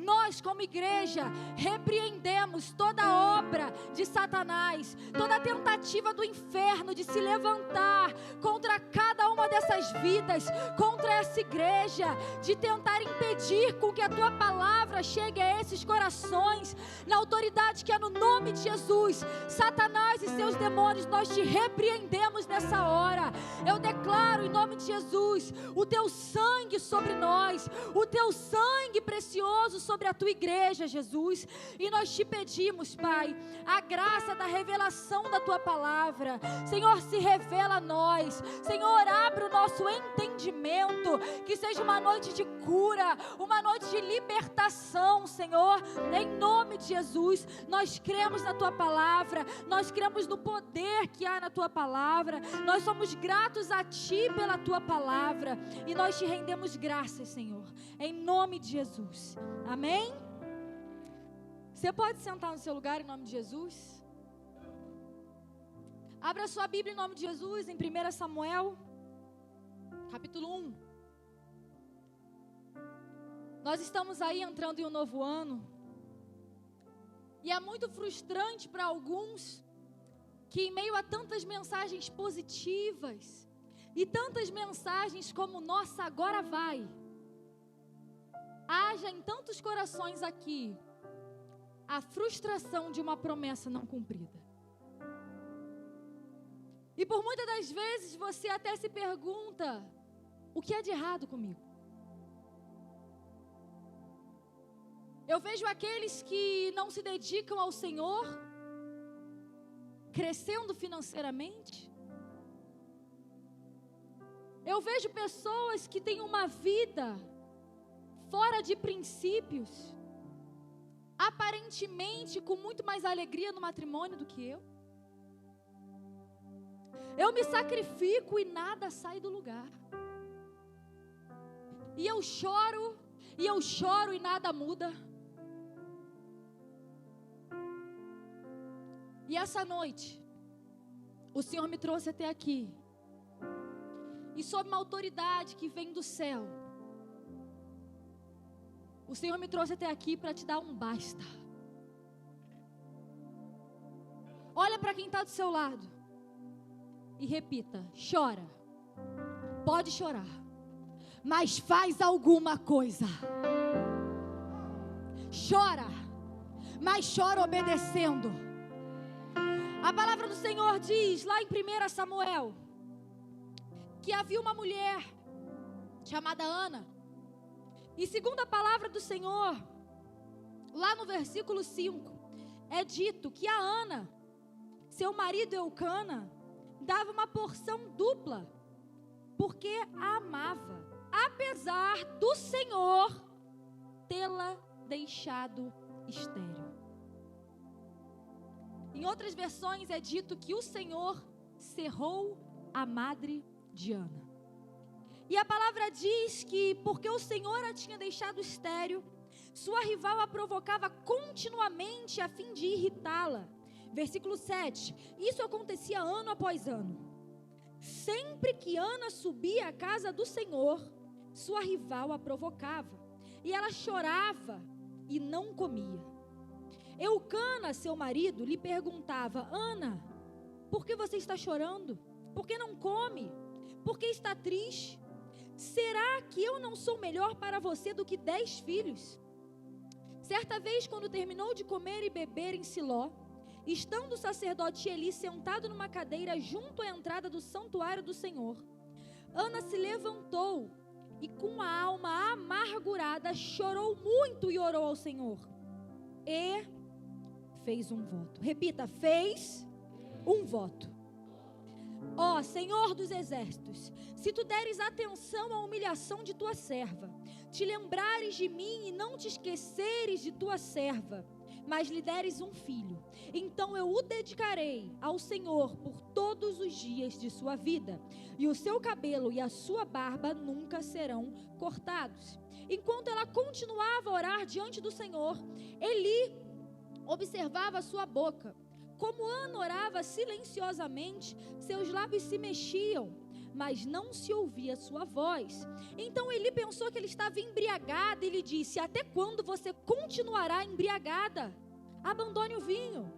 nós como igreja repreendemos toda obra de Satanás, toda tentativa do inferno de se levantar contra cada uma dessas vidas, contra essa igreja, de tentar impedir com que a tua palavra chegue a esses corações, na autoridade que é no nome de Jesus. Satanás e seus demônios, nós te repreendemos nessa hora. Eu declaro em nome de Jesus o teu sangue sobre nós, o teu sangue precioso sobre a tua igreja, Jesus. E nós te pedimos, Pai, a graça da revelação da tua palavra. Senhor, se revela a nós. Senhor, abre o nosso entendimento, que seja uma noite de cura, uma noite de libertação, Senhor, em nome de Jesus. Nós cremos na tua palavra, nós cremos no poder que há na tua palavra, nós somos gratos a ti pela tua palavra, e nós te rendemos graças, Senhor, em nome de Jesus, amém? Você pode sentar no seu lugar em nome de Jesus? Abra sua Bíblia em nome de Jesus, em 1 Samuel, capítulo 1. Nós estamos aí entrando em um novo ano, e é muito frustrante para alguns, que em meio a tantas mensagens positivas, e tantas mensagens como nossa, agora vai, haja em tantos corações aqui, a frustração de uma promessa não cumprida. E por muitas das vezes você até se pergunta, o que é de errado comigo? Eu vejo aqueles que não se dedicam ao Senhor, crescendo financeiramente. Eu vejo pessoas que têm uma vida fora de princípios, aparentemente com muito mais alegria no matrimônio do que eu. Eu me sacrifico e nada sai do lugar. E eu choro e nada muda. E essa noite, o Senhor me trouxe até aqui, e sob uma autoridade que vem do céu, o Senhor me trouxe até aqui para te dar um basta. Olha para quem está do seu lado e repita: chora, pode chorar, mas faz alguma coisa. Chora, mas chora obedecendo. A palavra do Senhor diz lá em 1 Samuel que havia uma mulher chamada Ana. E segundo a palavra do Senhor, lá no versículo 5, é dito que a Ana, seu marido Eucana, dava uma porção dupla, porque a amava, apesar do Senhor tê-la deixado estéril. Em outras versões é dito que o Senhor cerrou a madre de Ana. E a palavra diz que porque o Senhor a tinha deixado estéril, sua rival a provocava continuamente a fim de irritá-la. Versículo 7, isso acontecia ano após ano. Sempre que Ana subia à casa do Senhor, sua rival a provocava, e ela chorava e não comia. Eucana, seu marido, lhe perguntava: Ana, por que você está chorando? Por que não come? Por que está triste? Será que eu não sou melhor para você do que 10 filhos? Certa vez, quando terminou de comer e beber em Siló, estando o sacerdote Eli sentado numa cadeira junto à entrada do santuário do Senhor, Ana se levantou e com a alma amargurada chorou muito e orou ao Senhor. E fez um voto. Repita: fez um voto. Ó Senhor dos exércitos, se tu deres atenção à humilhação de tua serva, te lembrares de mim e não te esqueceres de tua serva, mas lhe deres um filho, então eu o dedicarei ao Senhor por todos os dias de sua vida, e o seu cabelo e a sua barba nunca serão cortados. Enquanto ela continuava a orar diante do Senhor, Eli observava a sua boca. Como Ana orava silenciosamente, seus lábios se mexiam, mas não se ouvia sua voz. Então Eli pensou que ele estava embriagado e lhe disse: até quando você continuará embriagada? Abandone o vinho.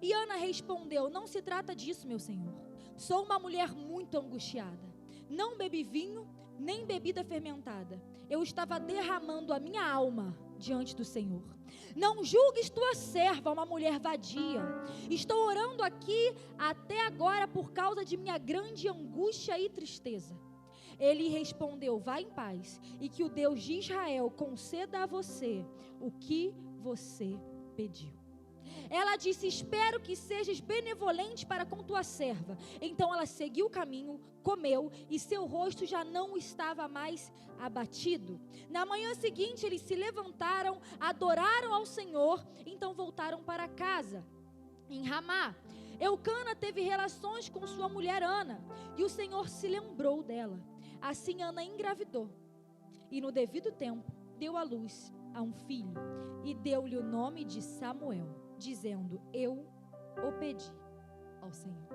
E Ana respondeu: não se trata disso, meu senhor. Sou uma mulher muito angustiada. Não bebi vinho, nem bebida fermentada. Eu estava derramando a minha alma diante do Senhor. Não julgues tua serva uma mulher vadia. Estou orando aqui até agora por causa de minha grande angústia e tristeza. Ele respondeu: vá em paz, e que o Deus de Israel conceda a você o que você pediu. Ela disse: espero que sejas benevolente para com tua serva. Então ela seguiu o caminho, comeu, e seu rosto já não estava mais abatido. Na manhã seguinte eles se levantaram, adoraram ao Senhor, então voltaram para casa. Em Ramá, Eucana teve relações com sua mulher Ana, e o Senhor se lembrou dela. Assim Ana engravidou, e no devido tempo deu à luz a um filho, e deu-lhe o nome de Samuel, dizendo: eu o pedi ao Senhor.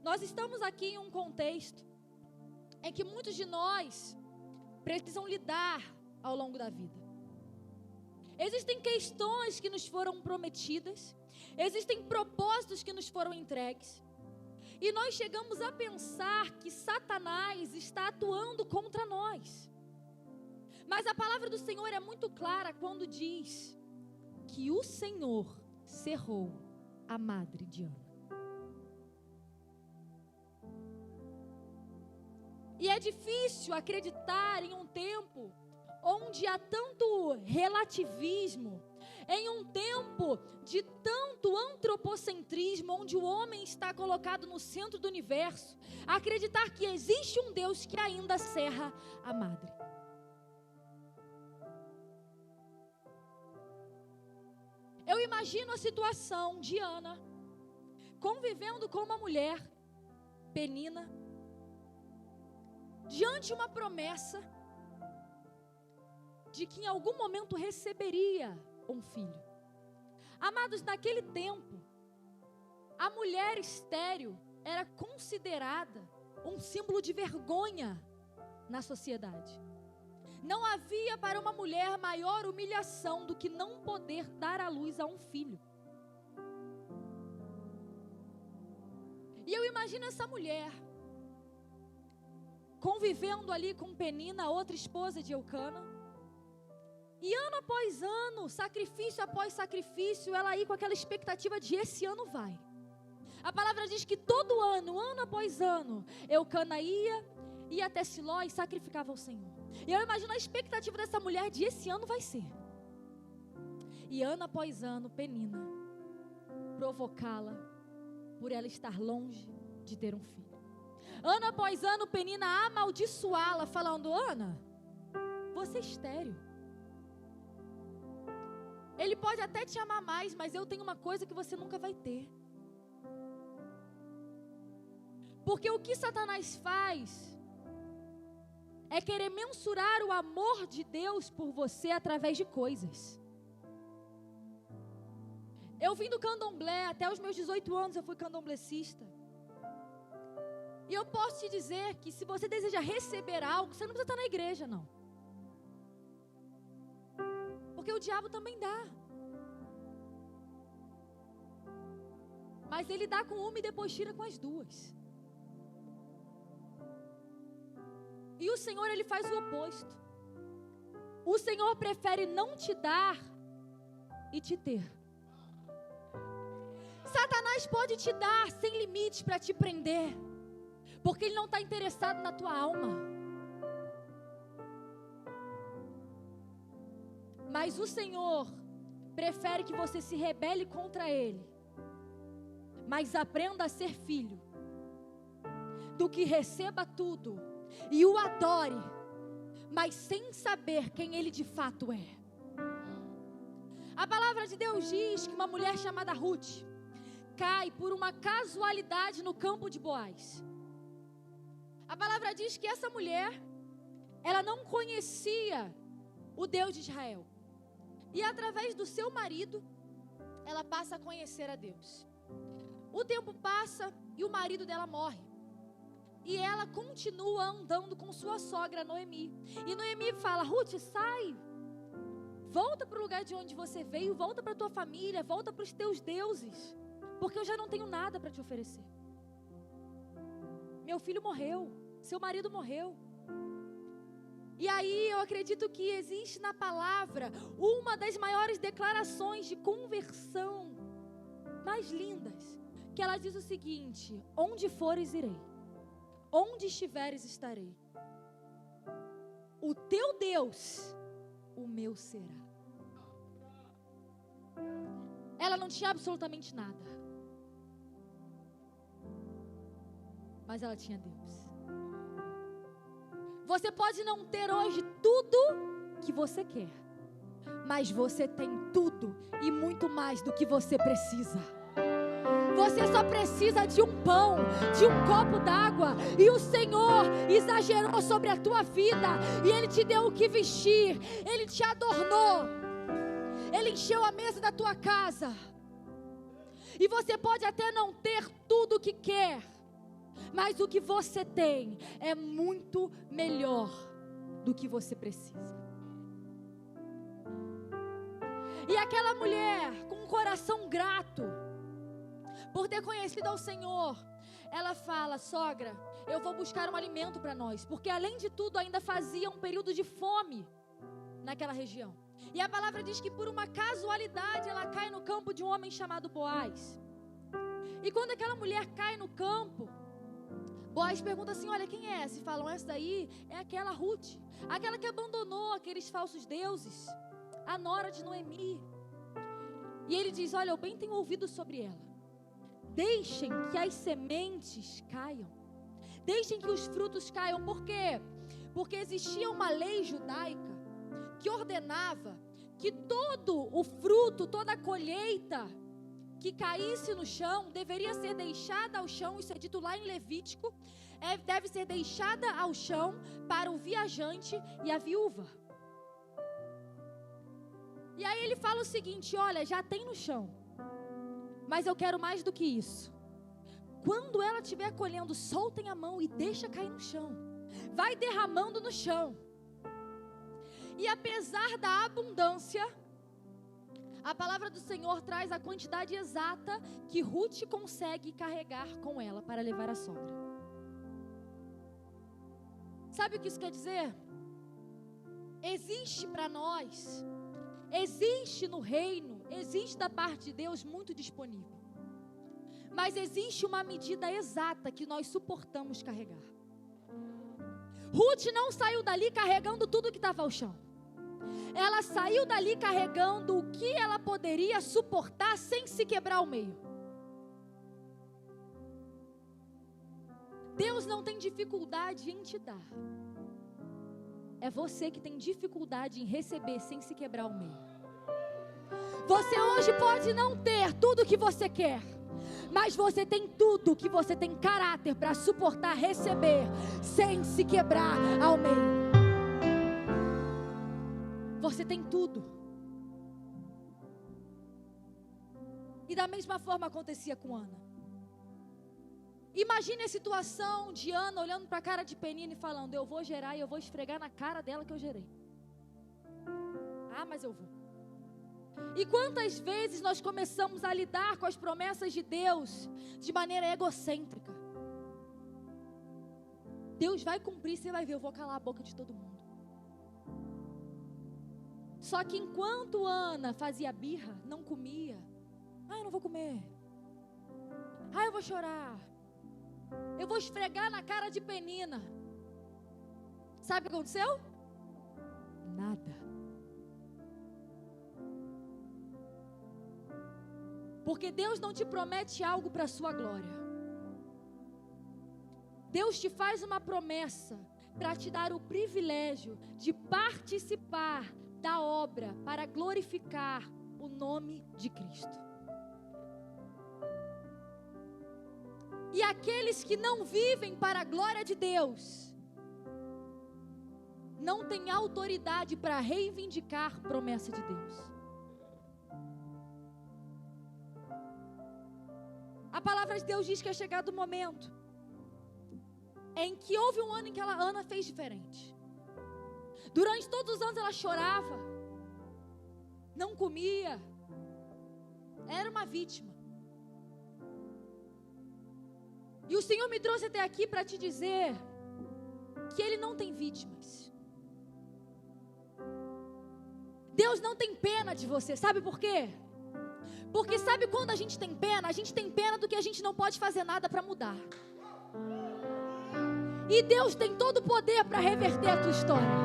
Nós estamos aqui em um contexto em que muitos de nós precisam lidar ao longo da vida. Existem questões que nos foram prometidas, existem propósitos que nos foram entregues, e nós chegamos a pensar que Satanás está atuando contra nós. Mas a palavra do Senhor é muito clara quando diz que o Senhor cerrou a madre de Ana. E é difícil acreditar em um tempo onde há tanto relativismo, em um tempo de tanto antropocentrismo, onde o homem está colocado no centro do universo, acreditar que existe um Deus que ainda cerra a madre. Eu imagino a situação de Ana convivendo com uma mulher, Penina, diante de uma promessa de que em algum momento receberia um filho. Amados, naquele tempo, a mulher estéril era considerada um símbolo de vergonha na sociedade. Não havia para uma mulher maior humilhação do que não poder dar à luz a um filho. E eu imagino essa mulher convivendo ali com Penina, outra esposa de Eucana, e ano após ano, sacrifício após sacrifício, ela aí com aquela expectativa de esse ano vai. A palavra diz que todo ano, ano após ano, Eucana ia até Siló e sacrificava ao Senhor. E eu imagino a expectativa dessa mulher de esse ano vai ser. E ano após ano, Penina provocá-la por ela estar longe de ter um filho. Ano após ano, Penina amaldiçoá-la, falando: Ana, você é estéril. Ele pode até te amar mais, mas eu tenho uma coisa que você nunca vai ter. Porque o que Satanás faz é querer mensurar o amor de Deus por você através de coisas. Eu vim do candomblé, até os meus 18 anos eu fui candomblecista. E eu posso te dizer que se você deseja receber algo, você não precisa estar na igreja, não. Porque o diabo também dá. Mas ele dá com uma e depois tira com as duas. E o Senhor, Ele faz o oposto. O Senhor prefere não te dar e te ter. Satanás pode te dar sem limites para te prender, porque ele não está interessado na tua alma. Mas o Senhor prefere que você se rebele contra Ele, mas aprenda a ser filho, do que receba tudo e o adore, mas sem saber quem Ele de fato é. A palavra de Deus diz que uma mulher chamada Ruth cai por uma casualidade no campo de Boaz. A palavra diz que essa mulher, ela não conhecia o Deus de Israel. E através do seu marido, ela passa a conhecer a Deus. O tempo passa, E o marido dela morre. E ela continua andando com sua sogra, Noemi. E Noemi fala: Ruth, sai. Volta para o lugar de onde você veio. Volta para a tua família. Volta para os teus deuses. Porque eu já não tenho nada para te oferecer. Meu filho morreu. Seu marido morreu. E aí eu acredito que existe na palavra uma das maiores declarações de conversão mais lindas. Que ela diz o seguinte: onde fores irei, onde estiveres estarei. O teu Deus, o meu será. Ela não tinha absolutamente nada, mas ela tinha Deus. Você pode não ter hoje tudo que você quer, mas você tem tudo e muito mais do que você precisa. Você só precisa de um pão, de um copo d'água, e o Senhor exagerou sobre a tua vida, e Ele te deu o que vestir, Ele te adornou, Ele encheu a mesa da tua casa. E você pode até não ter tudo o que quer, mas o que você tem é muito melhor do que você precisa. E aquela mulher com um coração grato por ter conhecido ao Senhor, ela fala: sogra, eu vou buscar um alimento para nós, porque além de tudo ainda fazia um período de fome naquela região. E a palavra diz que por uma casualidade ela cai no campo de um homem chamado Boaz. E quando aquela mulher cai no campo, Boaz pergunta assim: olha, quem é essa? E falam: essa daí é aquela Ruth, aquela que abandonou aqueles falsos deuses, a nora de Noemi. E ele diz: olha, eu bem tenho ouvido sobre ela. Deixem que as sementes caiam, deixem que os frutos caiam. Por quê? Porque existia uma lei judaica que ordenava que todo o fruto, toda a colheita que caísse no chão deveria ser deixada ao chão. Isso é dito lá em Levítico. Deve ser deixada ao chão para o viajante e a viúva. E aí ele fala o seguinte: olha, já tem no chão, mas eu quero mais do que isso. Quando ela estiver colhendo, soltem a mão e deixa cair no chão. Vai derramando no chão. E apesar da abundância, a palavra do Senhor traz a quantidade exata que Ruth consegue carregar com ela para levar a sogra. Sabe o que isso quer dizer? Existe para nós, existe no reino, existe da parte de Deus muito disponível. Mas existe uma medida exata que nós suportamos carregar. Ruth não saiu dali carregando tudo que estava ao chão. Ela saiu dali carregando o que ela poderia suportar sem se quebrar ao meio. Deus não tem dificuldade em te dar. É você que tem dificuldade em receber sem se quebrar ao meio. Você hoje pode não ter tudo o que você quer, mas você tem tudo que você tem caráter para suportar receber sem se quebrar ao meio. Você tem tudo. E da mesma forma acontecia com Ana. Imagine a situação de Ana olhando para a cara de Penina e falando: eu vou gerar e eu vou esfregar na cara dela que eu gerei. Ah, mas eu vou. E quantas vezes nós começamos a lidar com as promessas de Deus de maneira egocêntrica? Deus vai cumprir, você vai ver, eu vou calar a boca de todo mundo. Só que enquanto Ana fazia birra, não comia. Ah, eu não vou comer. Ah, eu vou chorar. Eu vou esfregar na cara de Penina. Sabe o que aconteceu? Nada. Porque Deus não te promete algo para a sua glória. Deus te faz uma promessa para te dar o privilégio de participar da obra para glorificar o nome de Cristo. E aqueles que não vivem para a glória de Deus não têm autoridade para reivindicar promessa de Deus. A palavra de Deus diz que é chegado o momento em que houve um ano em que Ana fez diferente. Durante todos os anos ela chorava, não comia, era uma vítima. E o Senhor me trouxe até aqui para te dizer que Ele não tem vítimas. Deus não tem pena de você, sabe por quê? Porque sabe quando a gente tem pena? A gente tem pena do que a gente não pode fazer nada para mudar. E Deus tem todo o poder para reverter a tua história.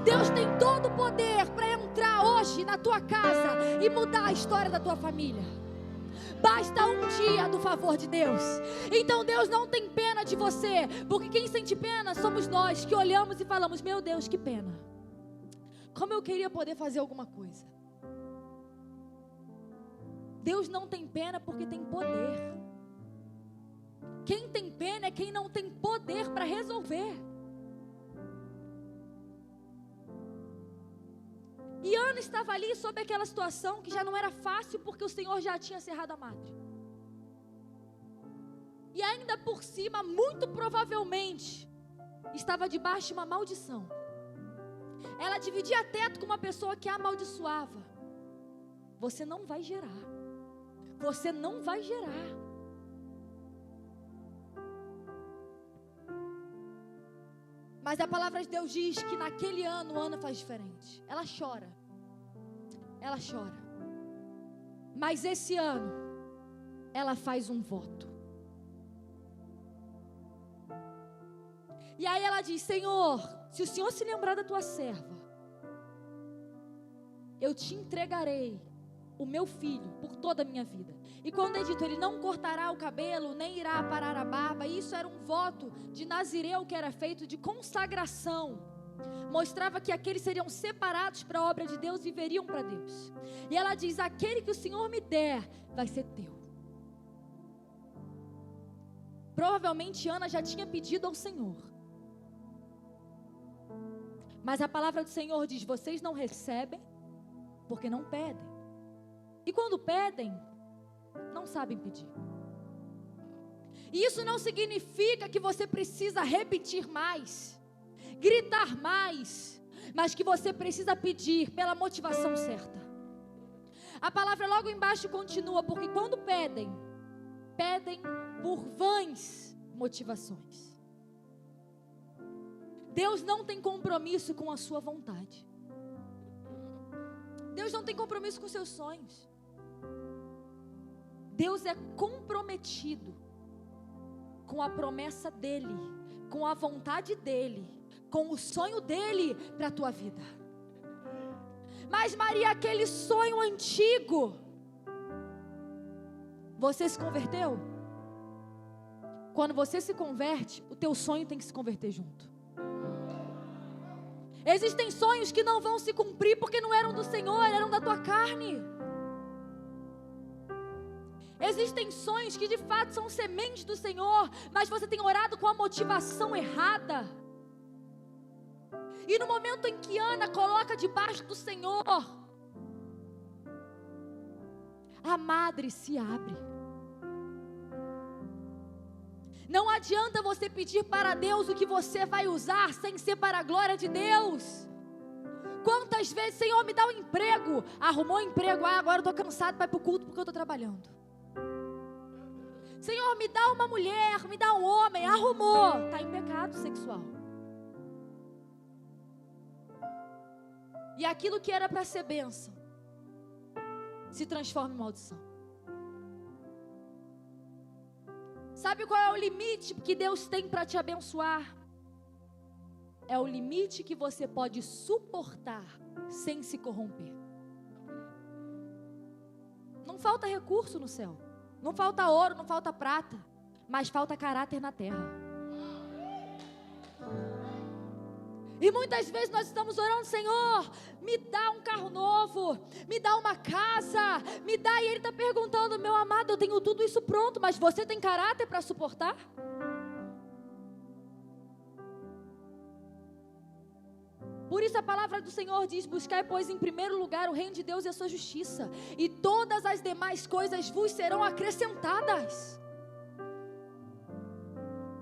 Deus tem todo o poder para entrar hoje na tua casa e mudar a história da tua família. Basta um dia do favor de Deus. Então Deus não tem pena de você, porque quem sente pena somos nós, que olhamos e falamos: meu Deus, que pena. Como eu queria poder fazer alguma coisa. Deus não tem pena porque tem poder. Quem tem pena é quem não tem poder para resolver. E Ana estava ali sob aquela situação que já não era fácil, porque o Senhor já tinha cerrado a madre. E ainda por cima, muito provavelmente, estava debaixo de uma maldição. Ela dividia teto com uma pessoa que a amaldiçoava. Você não vai gerar. Você não vai gerar. Mas a palavra de Deus diz que naquele ano Ana faz diferente. Ela chora. Ela chora. Mas esse ano ela faz um voto. E aí ela diz: Senhor, se o Senhor se lembrar da tua serva, eu te entregarei o meu filho por toda a minha vida. E quando é dito, ele não cortará o cabelo, nem irá parar a barba, isso era um voto de Nazireu que era feito de consagração. Mostrava que aqueles seriam separados para a obra de Deus, viveriam para Deus. E ela diz: aquele que o Senhor me der, vai ser teu. Provavelmente Ana já tinha pedido ao Senhor. Mas a palavra do Senhor diz: vocês não recebem, porque não pedem. E quando pedem, não sabem pedir. E isso não significa que você precisa repetir mais, gritar mais, mas que você precisa pedir pela motivação certa. A palavra logo embaixo continua: porque quando pedem, pedem por vãs motivações. Deus não tem compromisso com a sua vontade. Deus não tem compromisso com seus sonhos. Deus é comprometido com a promessa dEle, com a vontade dEle, com o sonho dEle para a tua vida. Mas Maria, aquele sonho antigo, você se converteu? Quando você se converte, o teu sonho tem que se converter junto. Existem sonhos que não vão se cumprir porque não eram do Senhor, eram da tua carne. Existem sonhos que de fato são sementes do Senhor, mas você tem orado com a motivação errada. E no momento em que Ana coloca debaixo do Senhor, a madre se abre. Não adianta você pedir para Deus o que você vai usar sem ser para a glória de Deus. Quantas vezes: Senhor, me dá um emprego. Arrumou um emprego, agora eu estou cansado, vai para o culto porque eu estou trabalhando. Senhor, me dá uma mulher, me dá um homem. Arrumou, está em pecado sexual. E aquilo que era para ser bênção se transforma em maldição. Sabe qual é o limite que Deus tem para te abençoar? É o limite que você pode suportar sem se corromper. Não falta recurso no céu, não falta ouro, não falta prata, mas falta caráter na terra. E muitas vezes nós estamos orando: Senhor, me dá um carro novo, me dá uma casa, me dá. E Ele está perguntando: meu amado, eu tenho tudo isso pronto, mas você tem caráter para suportar? Por isso a palavra do Senhor diz: buscai, pois, em primeiro lugar o reino de Deus e a sua justiça, e todas as demais coisas vos serão acrescentadas.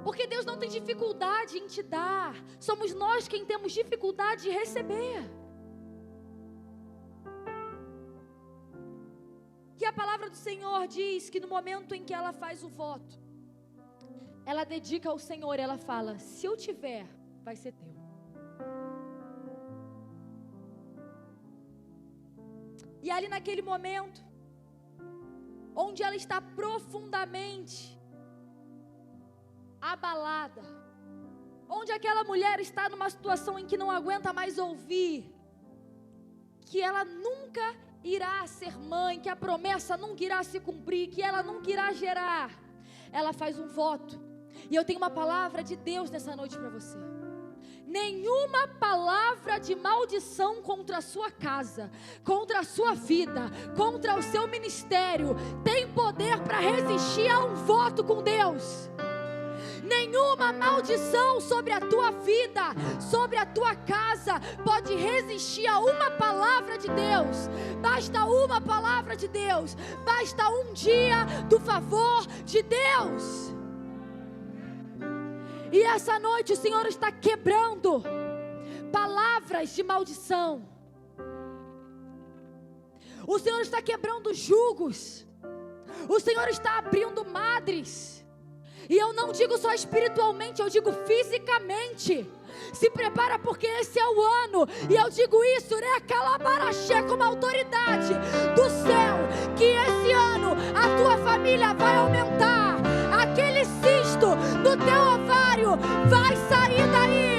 Porque Deus não tem dificuldade em te dar, somos nós quem temos dificuldade de receber. E a palavra do Senhor diz que no momento em que ela faz o voto, ela dedica ao Senhor, ela fala: se eu tiver, vai ser teu. E ali naquele momento, onde ela está profundamente abalada, onde aquela mulher está numa situação em que não aguenta mais ouvir que ela nunca irá ser mãe, que a promessa nunca irá se cumprir, que ela nunca irá gerar, ela faz um voto. E eu tenho uma palavra de Deus nessa noite para você: nenhuma palavra de maldição contra a sua casa, contra a sua vida, contra o seu ministério tem poder para resistir a um voto com Deus. Nenhuma maldição sobre a tua vida, sobre a tua casa, pode resistir a uma palavra de Deus. Basta uma palavra de Deus, basta um dia do favor de Deus. E essa noite o Senhor está quebrando palavras de maldição. O Senhor está quebrando jugos. O Senhor está abrindo madres. E eu não digo só espiritualmente, eu digo fisicamente. Se prepara, porque esse é o ano. E eu digo isso, né, calabaraxé, com uma autoridade do céu, que esse ano a tua família vai aumentar. Aquele cisto no teu ovário vai sair daí.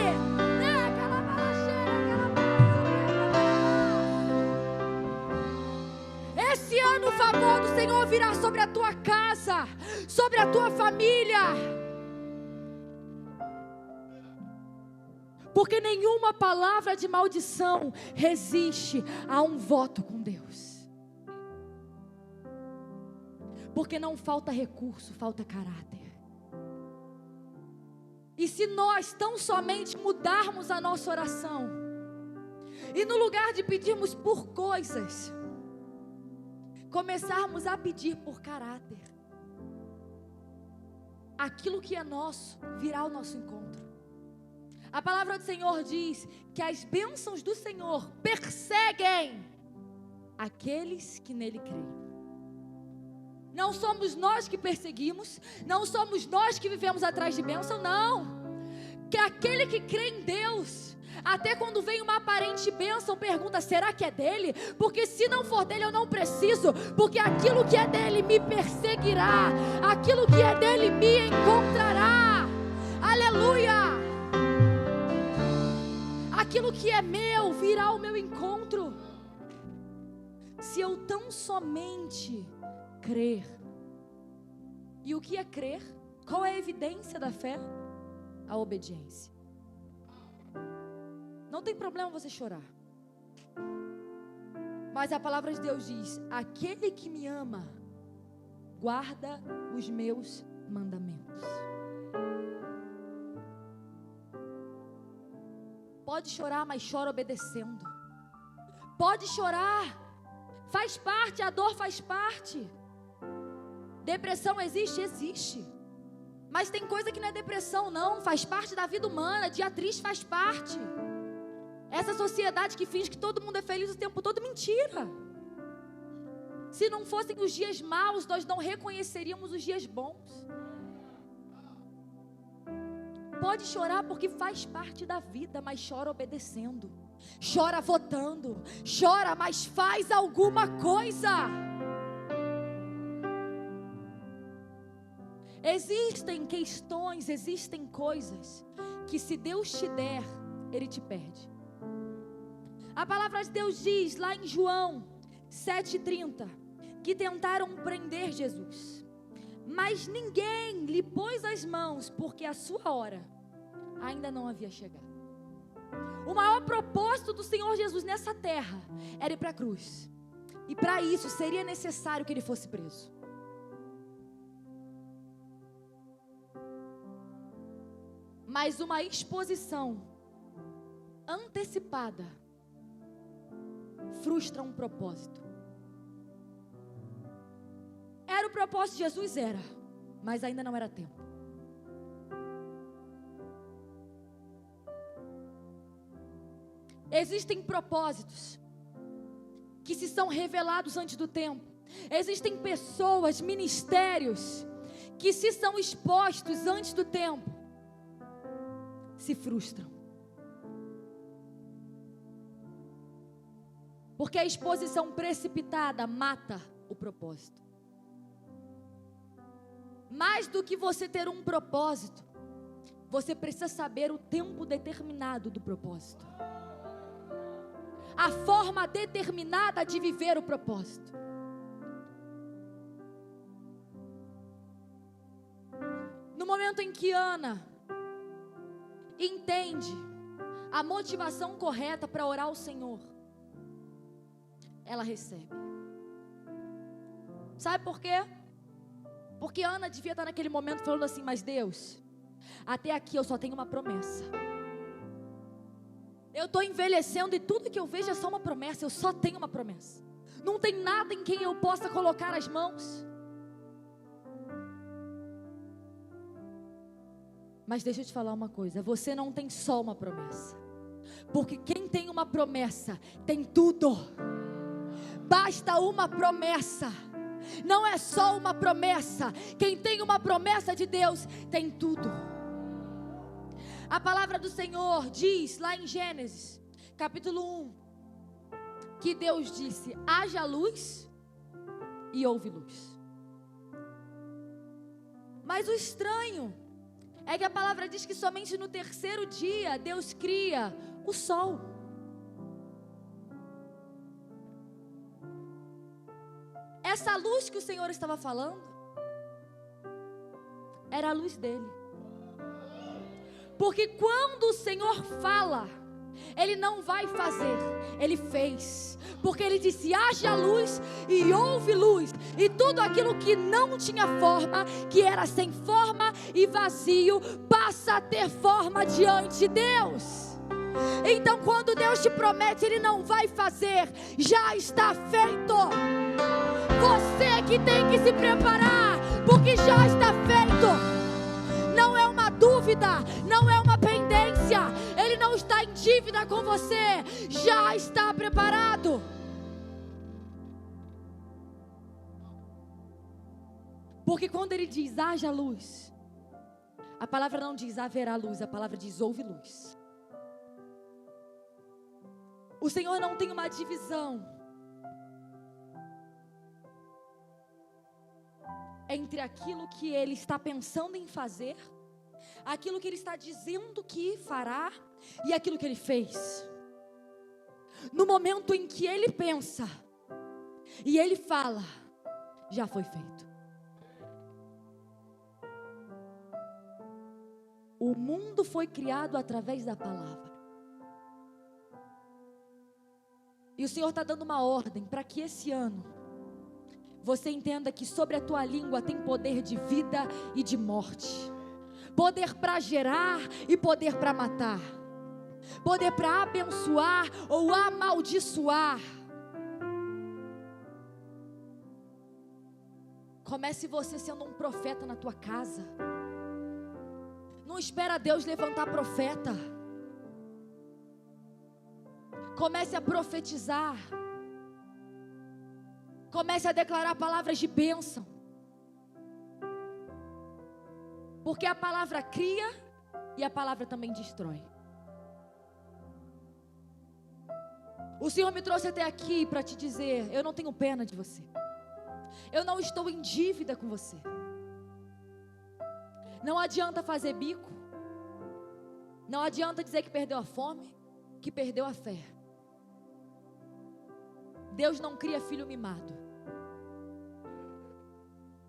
Esse ano o favor do Senhor virá sobre a tua casa, sobre a tua família. Porque nenhuma palavra de maldição resiste a um voto com Deus. Porque não falta recurso, falta caráter. E se nós tão somente mudarmos a nossa oração, e no lugar de pedirmos por coisas, começarmos a pedir por caráter, aquilo que é nosso virá ao nosso encontro. A palavra do Senhor diz que as bênçãos do Senhor perseguem aqueles que nele creem. Não somos nós que perseguimos, não somos nós que vivemos atrás de bênção, não. Que aquele que crê em Deus, até quando vem uma aparente bênção, pergunta: será que é dele? Porque se não for dele eu não preciso, porque aquilo que é dele me perseguirá, aquilo que é dele me encontrará. Aleluia! Aquilo que é meu virá ao meu encontro. Se eu tão somente crer. E o que é crer? Qual é a evidência da fé? A obediência. Não tem problema você chorar, mas a palavra de Deus diz: aquele que me ama guarda os meus mandamentos. Pode chorar, mas chora obedecendo. Pode chorar, faz parte, a dor faz parte. Depressão existe? Existe. Mas tem coisa que não é depressão não, faz parte da vida humana. Dia triste faz parte. Essa sociedade que finge que todo mundo é feliz o tempo todo, mentira. Se não fossem os dias maus, nós não reconheceríamos os dias bons. Pode chorar porque faz parte da vida, mas chora obedecendo. Chora votando. Chora, mas faz alguma coisa. Existem questões, existem coisas que se Deus te der, Ele te perde. A palavra de Deus diz lá em João 7,30 que tentaram prender Jesus, mas ninguém lhe pôs as mãos, porque a sua hora ainda não havia chegado. O maior propósito do Senhor Jesus nessa terra era ir para a cruz, e para isso seria necessário que Ele fosse preso. Mas uma exposição antecipada frustra um propósito. Era o propósito de Jesus? Era, mas ainda não era tempo. Existem propósitos que se são revelados antes do tempo. Existem pessoas, ministérios que se são expostos antes do tempo, se frustram. Porque a exposição precipitada mata o propósito. Mais do que você ter um propósito, você precisa saber o tempo determinado do propósito. A forma determinada de viver o propósito. No momento em que Ana entende a motivação correta para orar ao Senhor, ela recebe. Sabe por quê? Porque Ana devia estar naquele momento falando assim: mas Deus, até aqui eu só tenho uma promessa. Eu estou envelhecendo e tudo que eu vejo é só uma promessa. Eu só tenho uma promessa. Não tem nada em quem eu possa colocar as mãos. Mas deixa eu te falar uma coisa: você não tem só uma promessa. Porque quem tem uma promessa tem tudo. Basta uma promessa. Não é só uma promessa. Quem tem uma promessa de Deus tem tudo. A palavra do Senhor diz lá em Gênesis, capítulo 1, que Deus disse: haja luz e houve luz. Mas o estranho é que a palavra diz que somente no terceiro dia Deus cria o sol. Essa luz que o Senhor estava falando era a luz dele. Porque quando o Senhor fala, Ele não vai fazer, Ele fez. Porque Ele disse: haja luz e houve luz. E tudo aquilo que não tinha forma, que era sem forma e vazio, passa a ter forma diante de Deus. Então quando Deus te promete, Ele não vai fazer, já está feito. Você que tem que se preparar, porque já está feito. Não é uma dúvida, não é uma pendência. Ele não está em dívida com você, já está preparado. Porque quando Ele diz haja luz, a palavra não diz haverá luz, a palavra diz houve luz. O Senhor não tem uma divisão entre aquilo que Ele está pensando em fazer, aquilo que Ele está dizendo que fará e aquilo que Ele fez. No momento em que Ele pensa e Ele fala, já foi feito. O mundo foi criado através da palavra. E o Senhor está dando uma ordem para que esse ano você entenda que sobre a tua língua tem poder de vida e de morte. Poder para gerar e poder para matar. Poder para abençoar ou amaldiçoar. Comece você sendo um profeta na tua casa. Não espera Deus levantar profeta. Comece a profetizar. Comece a declarar palavras de bênção. Porque a palavra cria e a palavra também destrói. O Senhor me trouxe até aqui para te dizer: eu não tenho pena de você. Eu não estou em dívida com você. Não adianta fazer bico. Não adianta dizer que perdeu a fome, que perdeu a fé. Deus não cria filho mimado.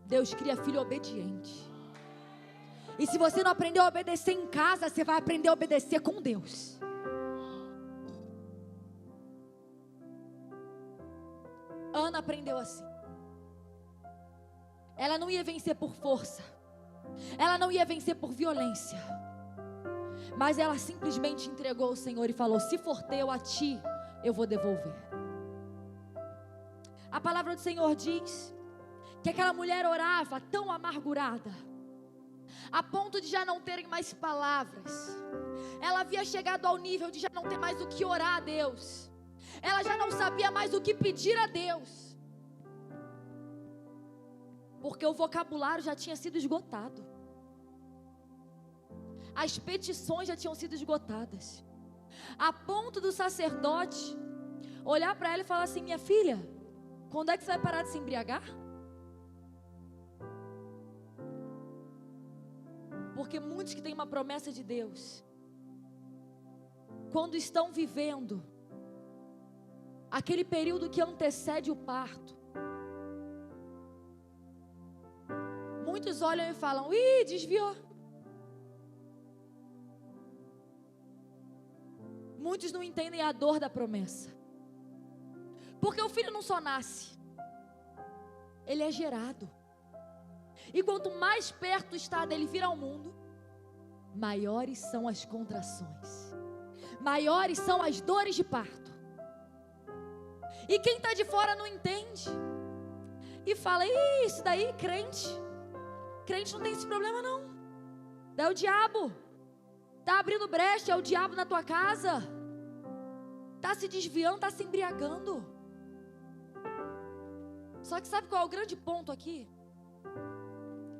Deus cria filho obediente. E se você não aprendeu a obedecer em casa, você vai aprender a obedecer com Deus. Ana aprendeu assim. Ela não ia vencer por força. Ela não ia vencer por violência. Mas ela simplesmente entregou ao Senhor e falou: se for teu, a ti eu vou devolver. A palavra do Senhor diz que aquela mulher orava tão amargurada, a ponto de já não terem mais palavras. Ela havia chegado ao nível de já não ter mais o que orar a Deus. Ela já não sabia mais o que pedir a Deus, porque o vocabulário já tinha sido esgotado. As petições já tinham sido esgotadas, a ponto do sacerdote olhar para ela e falar assim: minha filha, quando é que você vai parar de se embriagar? Porque muitos que têm uma promessa de Deus, quando estão vivendo aquele período que antecede o parto, muitos olham e falam: ih, desviou. Muitos não entendem a dor da promessa, porque o filho não só nasce, ele é gerado. E quanto mais perto está dele vir ao mundo, maiores são as contrações, maiores são as dores de parto. E quem está de fora não entende e fala: ih, isso daí, crente não tem esse problema não. É o diabo, está abrindo brecha, é o diabo na tua casa, está se desviando, está se embriagando. Só que sabe qual é o grande ponto aqui?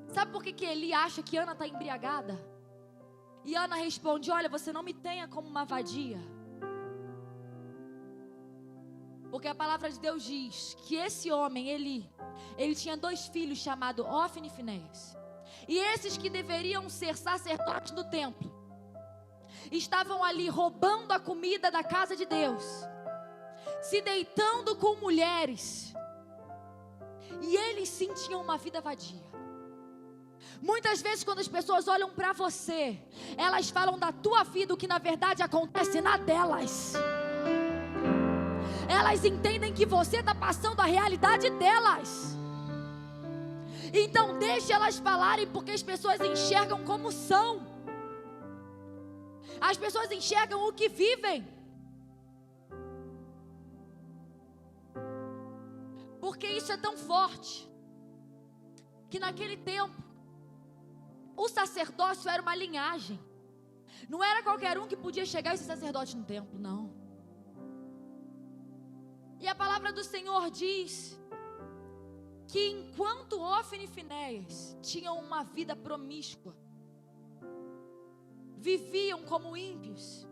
Sabe por que Eli acha que Ana está embriagada? E Ana responde: olha, você não me tenha como uma vadia. Porque a palavra de Deus diz que esse homem, Eli, ele tinha 2 filhos chamados Ofni e Finéias. E esses que deveriam ser sacerdotes do templo, estavam ali roubando a comida da casa de Deus, se deitando com mulheres. E eles sim tinham uma vida vadia. Muitas vezes quando as pessoas olham para você, elas falam da tua vida o que na verdade acontece na delas. Elas entendem que você está passando a realidade delas. Então deixe elas falarem, porque as pessoas enxergam como são. As pessoas enxergam o que vivem. Porque isso é tão forte, que naquele tempo o sacerdócio era uma linhagem. Não era qualquer um que podia chegar e ser sacerdote no templo, não. E a palavra do Senhor diz que enquanto Ofni e Finéias tinham uma vida promíscua, viviam como ímpios,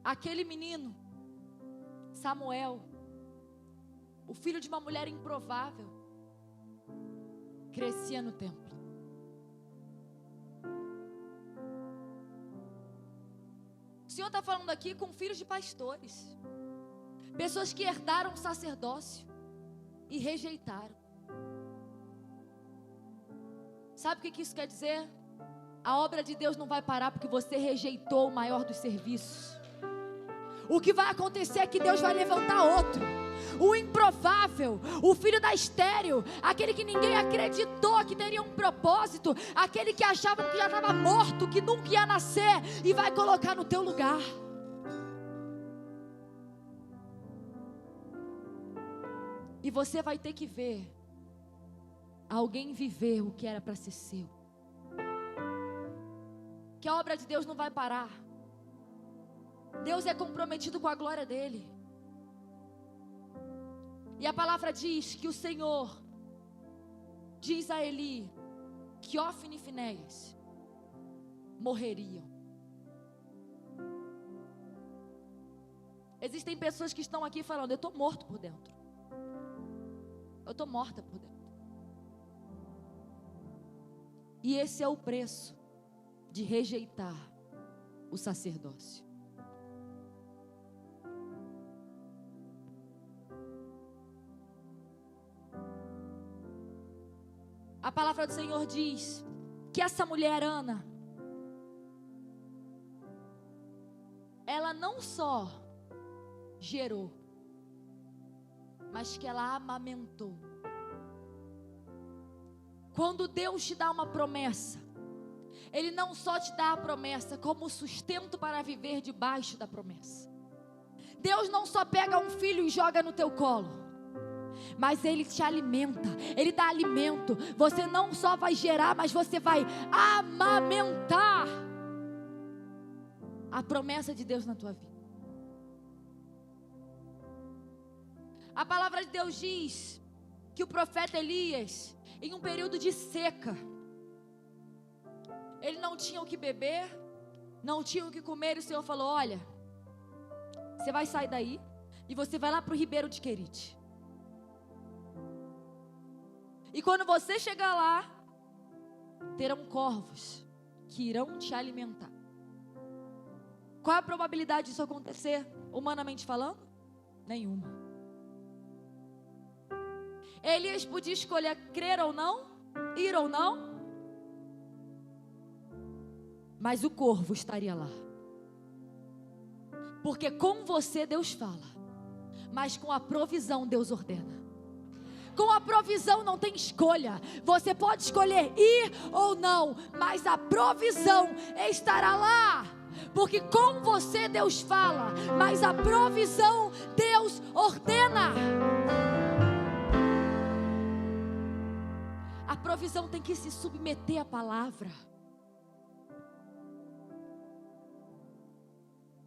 aquele menino, Samuel, o filho de uma mulher improvável, crescia no templo. O Senhor está falando aqui com filhos de pastores, pessoas que herdaram o sacerdócio e rejeitaram. Sabe o que isso quer dizer? A obra de Deus não vai parar porque você rejeitou o maior dos serviços. O que vai acontecer é que Deus vai levantar outro, o improvável, o filho da estéril, aquele que ninguém acreditou que teria um propósito, aquele que achava que já estava morto, que nunca ia nascer, e vai colocar no teu lugar. E você vai ter que ver alguém viver o que era para ser seu. Que a obra de Deus não vai parar. Deus é comprometido com a glória dele. E a palavra diz que o Senhor diz a Eli que Ofni e Finéias morreriam. Existem pessoas que estão aqui falando: eu estou morto por dentro, eu estou morta por dentro. E esse é o preço de rejeitar o sacerdócio. A palavra do Senhor diz que essa mulher, Ana, ela não só gerou, mas que ela amamentou. Quando Deus te dá uma promessa, Ele não só te dá a promessa, como o sustento para viver debaixo da promessa. Deus não só pega um filho e joga no teu colo, mas Ele te alimenta, Ele dá alimento. Você não só vai gerar, mas você vai amamentar a promessa de Deus na tua vida. A palavra de Deus diz que o profeta Elias, em um período de seca, ele não tinha o que beber, não tinha o que comer, e o Senhor falou: olha, você vai sair daí e você vai lá para o ribeiro de Querite. E quando você chegar lá, terão corvos que irão te alimentar. Qual é a probabilidade disso acontecer, humanamente falando? Nenhuma. Elias podia escolher crer ou não, ir ou não, mas o corvo estaria lá. Porque com você Deus fala, mas com a provisão Deus ordena. Com a provisão não tem escolha. Você pode escolher ir ou não, mas a provisão estará lá. Porque com você Deus fala, mas a provisão Deus ordena. A provisão tem que se submeter à palavra.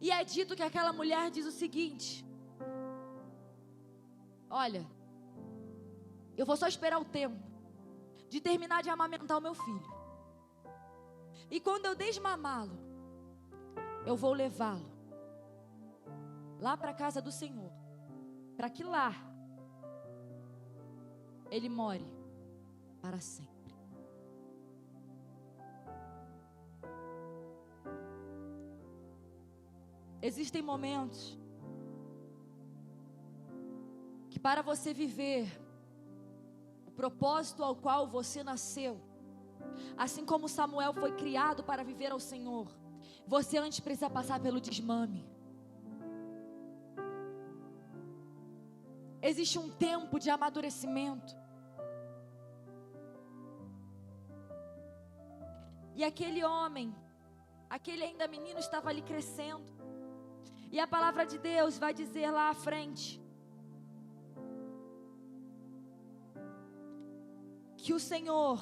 E é dito que aquela mulher diz o seguinte: olha, eu vou só esperar o tempo de terminar de amamentar o meu filho. E quando eu desmamá-lo, eu vou levá-lo lá para a casa do Senhor, para que lá ele more para sempre. Existem momentos que, para você viver o propósito ao qual você nasceu, assim como Samuel foi criado para viver ao Senhor, você antes precisa passar pelo desmame. Existe um tempo de amadurecimento. E aquele homem, aquele ainda menino, estava ali crescendo. E a palavra de Deus vai dizer lá à frente que o Senhor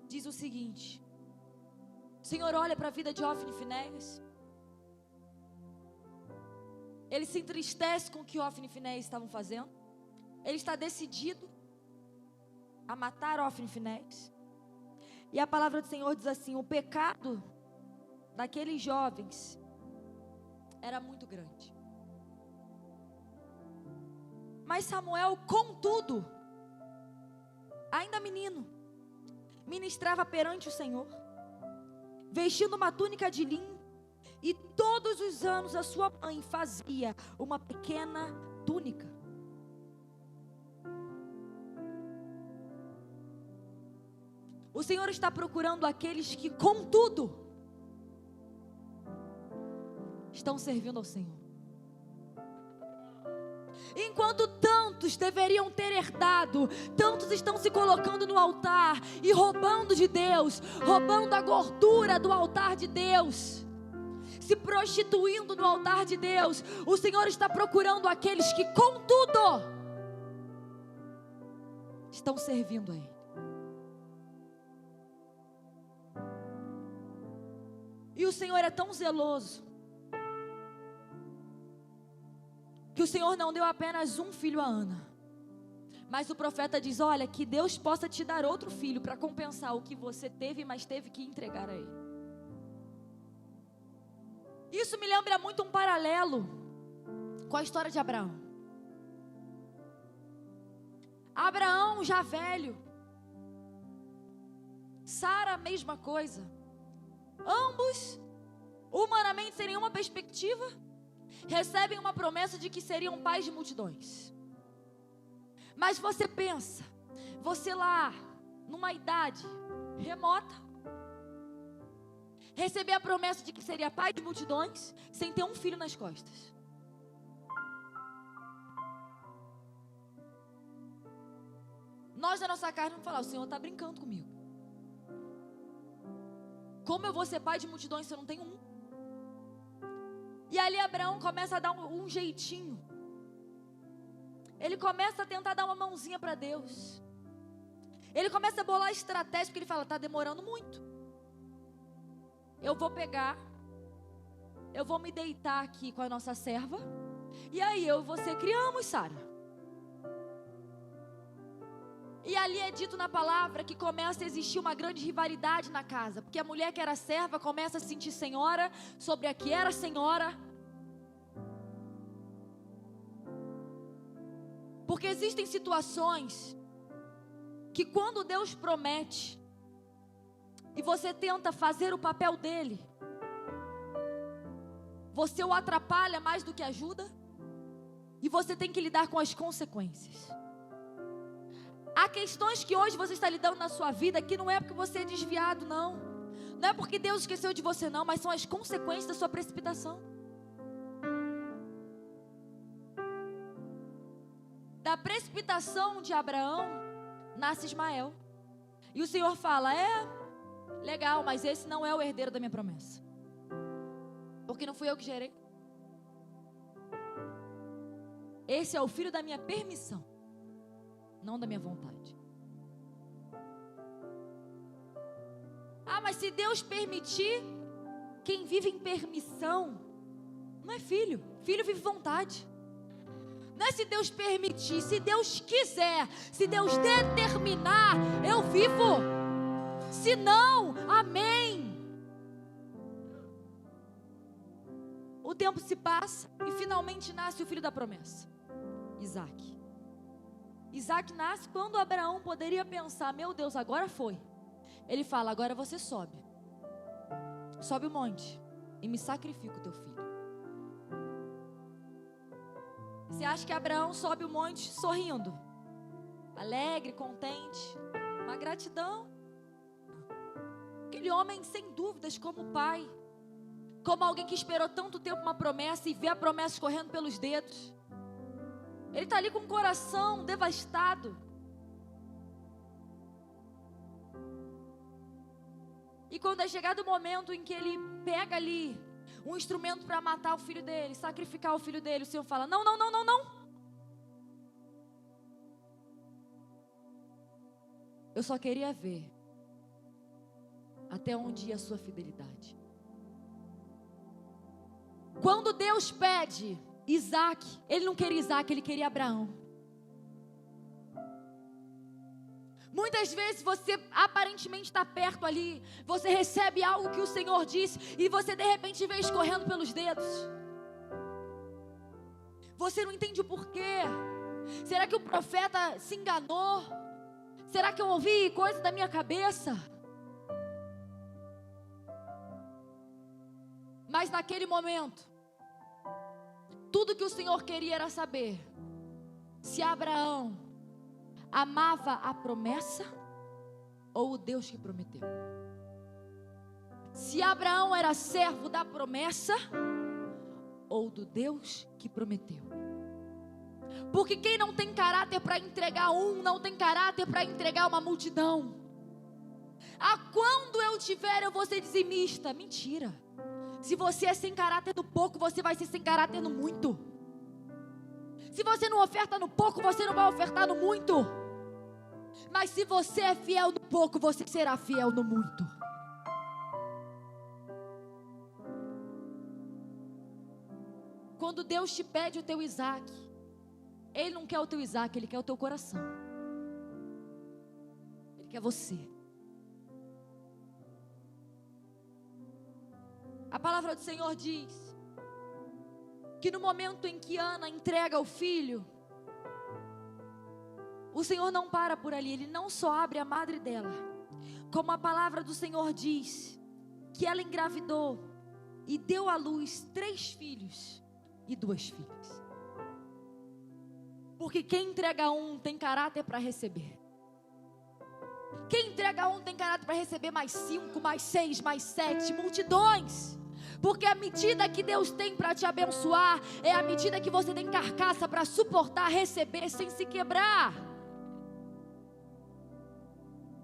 diz o seguinte: o Senhor olha para a vida de Ofni e Finéias. Ele se entristece com o que Ofni e Finéias estavam fazendo. Ele está decidido a matar Ofni e Finéias. E a palavra do Senhor diz assim: o pecado daqueles jovens era muito grande. Mas Samuel, contudo, ainda menino, ministrava perante o Senhor, vestindo uma túnica de linho, e todos os anos a sua mãe fazia uma pequena túnica. O Senhor está procurando aqueles que, contudo, estão servindo ao Senhor. Enquanto tantos deveriam ter herdado, tantos estão se colocando no altar e roubando de Deus, roubando a gordura do altar de Deus, se prostituindo no altar de Deus. O Senhor está procurando aqueles que, contudo, estão servindo a Ele. E o Senhor é tão zeloso que o Senhor não deu apenas um filho a Ana, mas o profeta diz: olha, que Deus possa te dar outro filho para compensar o que você teve, mas teve que entregar a Ele. Isso me lembra muito um paralelo com a história de Abraão. Abraão já velho, Sara a mesma coisa, ambos, humanamente sem nenhuma perspectiva, recebem uma promessa de que seriam pais de multidões. Mas você pensa, você lá, numa idade remota, receber a promessa de que seria pai de multidões, sem ter um filho nas costas. Nós da nossa carne vamos falar: o Senhor está brincando comigo. Como eu vou ser pai de multidões se eu não tenho um? E ali Abraão começa a dar um jeitinho. Ele começa a tentar dar uma mãozinha para Deus. Ele começa a bolar estratégia, porque ele fala, está demorando muito. Eu vou pegar, eu vou me deitar aqui com a nossa serva, e aí eu e você criamos, Sara. E ali é dito na palavra que começa a existir uma grande rivalidade na casa, porque a mulher que era serva começa a se sentir senhora sobre a que era senhora. Porque existem situações que quando Deus promete e você tenta fazer o papel dele, você o atrapalha mais do que ajuda, e você tem que lidar com as consequências. Há questões que hoje você está lidando na sua vida que não é porque você é desviado, não. Não é porque Deus esqueceu de você, não, mas são as consequências da sua precipitação. Da precipitação de Abraão, nasce Ismael. E o Senhor fala, legal, mas esse não é o herdeiro da minha promessa. Porque não fui eu que gerei. Esse é o filho da minha permissão, não da minha vontade. Mas se Deus permitir, quem vive em permissão não é filho. Filho vive vontade. Não é se Deus permitir, se Deus quiser, se Deus determinar, eu vivo. Se não, amém. O tempo se passa e finalmente nasce o filho da promessa, Isaac. Isaac nasce quando Abraão poderia pensar, meu Deus, agora foi. Ele fala, agora você sobe. Sobe o monte e me sacrifica o teu filho. Você acha que Abraão sobe o monte sorrindo? Alegre, contente, uma gratidão. Aquele homem sem dúvidas como pai, como alguém que esperou tanto tempo uma promessa e vê a promessa escorrendo pelos dedos. Ele está ali com o coração devastado. E quando é chegado o momento em que ele pega ali um instrumento para matar o filho dele, sacrificar o filho dele, o Senhor fala, não. Eu só queria ver até onde ia a sua fidelidade. Quando Deus pede Isaac, ele não queria Isaac, ele queria Abraão. Muitas vezes você aparentemente está perto ali, você recebe algo que o Senhor disse e você de repente vê escorrendo pelos dedos. Você não entende o porquê. Será que o profeta se enganou? Será que eu ouvi coisa da minha cabeça? Mas naquele momento, tudo que o Senhor queria era saber se Abraão amava a promessa ou o Deus que prometeu. Se Abraão era servo da promessa ou do Deus que prometeu. Porque quem não tem caráter para entregar não tem caráter para entregar uma multidão. Quando eu tiver, eu vou ser dizimista. Mentira. Se você é sem caráter no pouco, você vai ser sem caráter no muito. Se você não oferta no pouco, você não vai ofertar no muito. Mas se você é fiel no pouco, você será fiel no muito. Quando Deus te pede o teu Isaac, Ele não quer o teu Isaac, Ele quer o teu coração. Ele quer você. A palavra do Senhor diz que no momento em que Ana entrega o filho, o Senhor não para por ali. Ele não só abre a madre dela, como a palavra do Senhor diz que ela engravidou e deu à luz 3 filhos e 2 filhas. Porque quem entrega tem caráter para receber. Quem entrega tem caráter para receber mais 5, mais 6, mais 7, multidões. Porque a medida que Deus tem para te abençoar é a medida que você tem carcaça para suportar, receber sem se quebrar.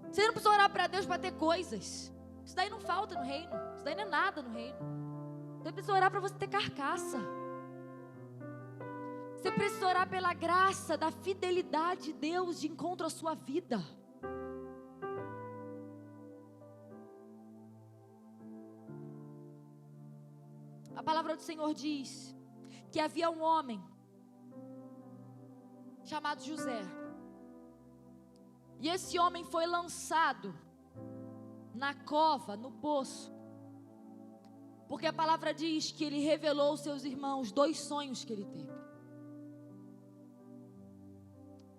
Você não precisa orar para Deus para ter coisas. Isso daí não falta no reino. Isso daí não é nada no reino. Você precisa orar para você ter carcaça. Você precisa orar pela graça da fidelidade de Deus de encontro à sua vida. A palavra do Senhor diz que havia um homem chamado José. E esse homem foi lançado na cova, no poço. Porque a palavra diz que ele revelou aos seus irmãos 2 sonhos que ele teve.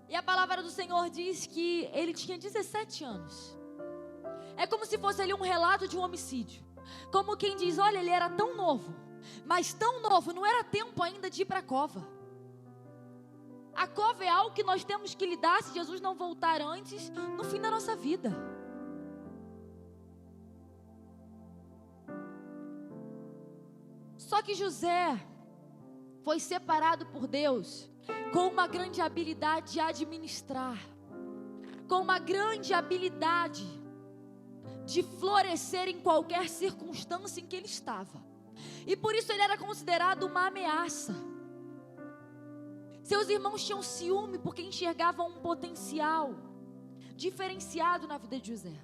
E a palavra do Senhor diz que ele tinha 17 anos. É como se fosse ali um relato de um homicídio. Como quem diz, olha, ele era tão novo, mas tão novo, não era tempo ainda de ir para a cova. A cova é algo que nós temos que lidar se Jesus não voltar antes, no fim da nossa vida. Só que José foi separado por Deus com uma grande habilidade de administrar, com uma grande habilidade de florescer em qualquer circunstância em que ele estava. E por isso ele era considerado uma ameaça. Seus irmãos tinham ciúme porque enxergavam um potencial diferenciado na vida de José.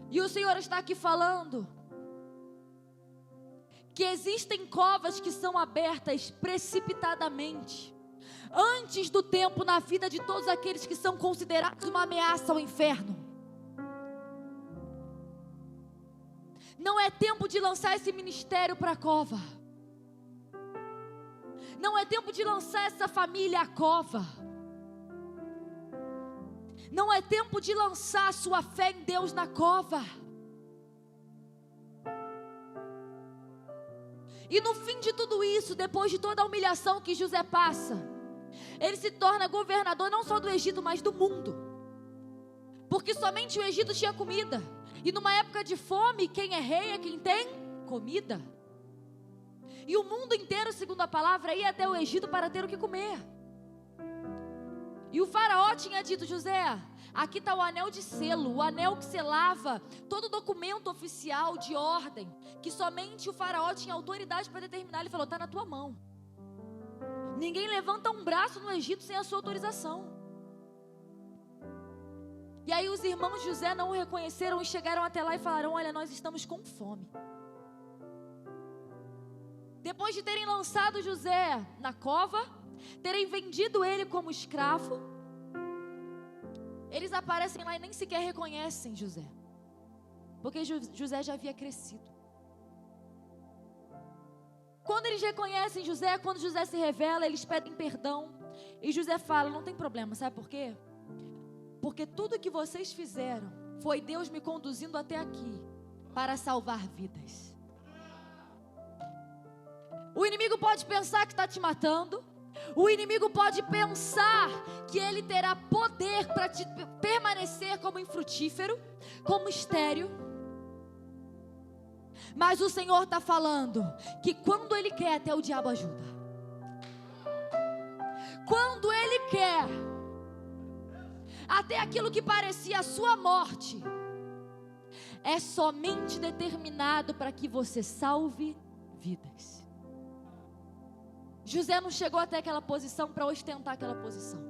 E o Senhor está aqui falando que existem covas que são abertas precipitadamente, antes do tempo na vida de todos aqueles que são considerados uma ameaça ao inferno. Não é tempo de lançar esse ministério para a cova. Não é tempo de lançar essa família à cova. Não é tempo de lançar a sua fé em Deus na cova. E no fim de tudo isso, depois de toda a humilhação que José passa, ele se torna governador não só do Egito, mas do mundo. Porque somente o Egito tinha comida. E numa época de fome, quem é rei é quem tem comida. E o mundo inteiro, segundo a palavra, ia até o Egito para ter o que comer. E o faraó tinha dito, José, aqui está o anel de selo, o anel que selava todo documento oficial de ordem, que somente o faraó tinha autoridade para determinar. Ele falou, está na tua mão. Ninguém levanta um braço no Egito sem a sua autorização. E aí os irmãos de José não o reconheceram e chegaram até lá e falaram, olha, nós estamos com fome. Depois de terem lançado José na cova, terem vendido ele como escravo, eles aparecem lá e nem sequer reconhecem José, porque José já havia crescido. Quando eles reconhecem José, quando José se revela, eles pedem perdão, e José fala, não tem problema, sabe por quê? Porque tudo que vocês fizeram, foi Deus me conduzindo até aqui, para salvar vidas. O inimigo pode pensar que está te matando. O inimigo pode pensar que ele terá poder para te permanecer como infrutífero, como estéril. Mas o Senhor está falando que quando Ele quer, até o diabo ajuda. Quando Ele quer, até aquilo que parecia a sua morte, é somente determinado para que você salve vidas. José não chegou até aquela posição para ostentar aquela posição.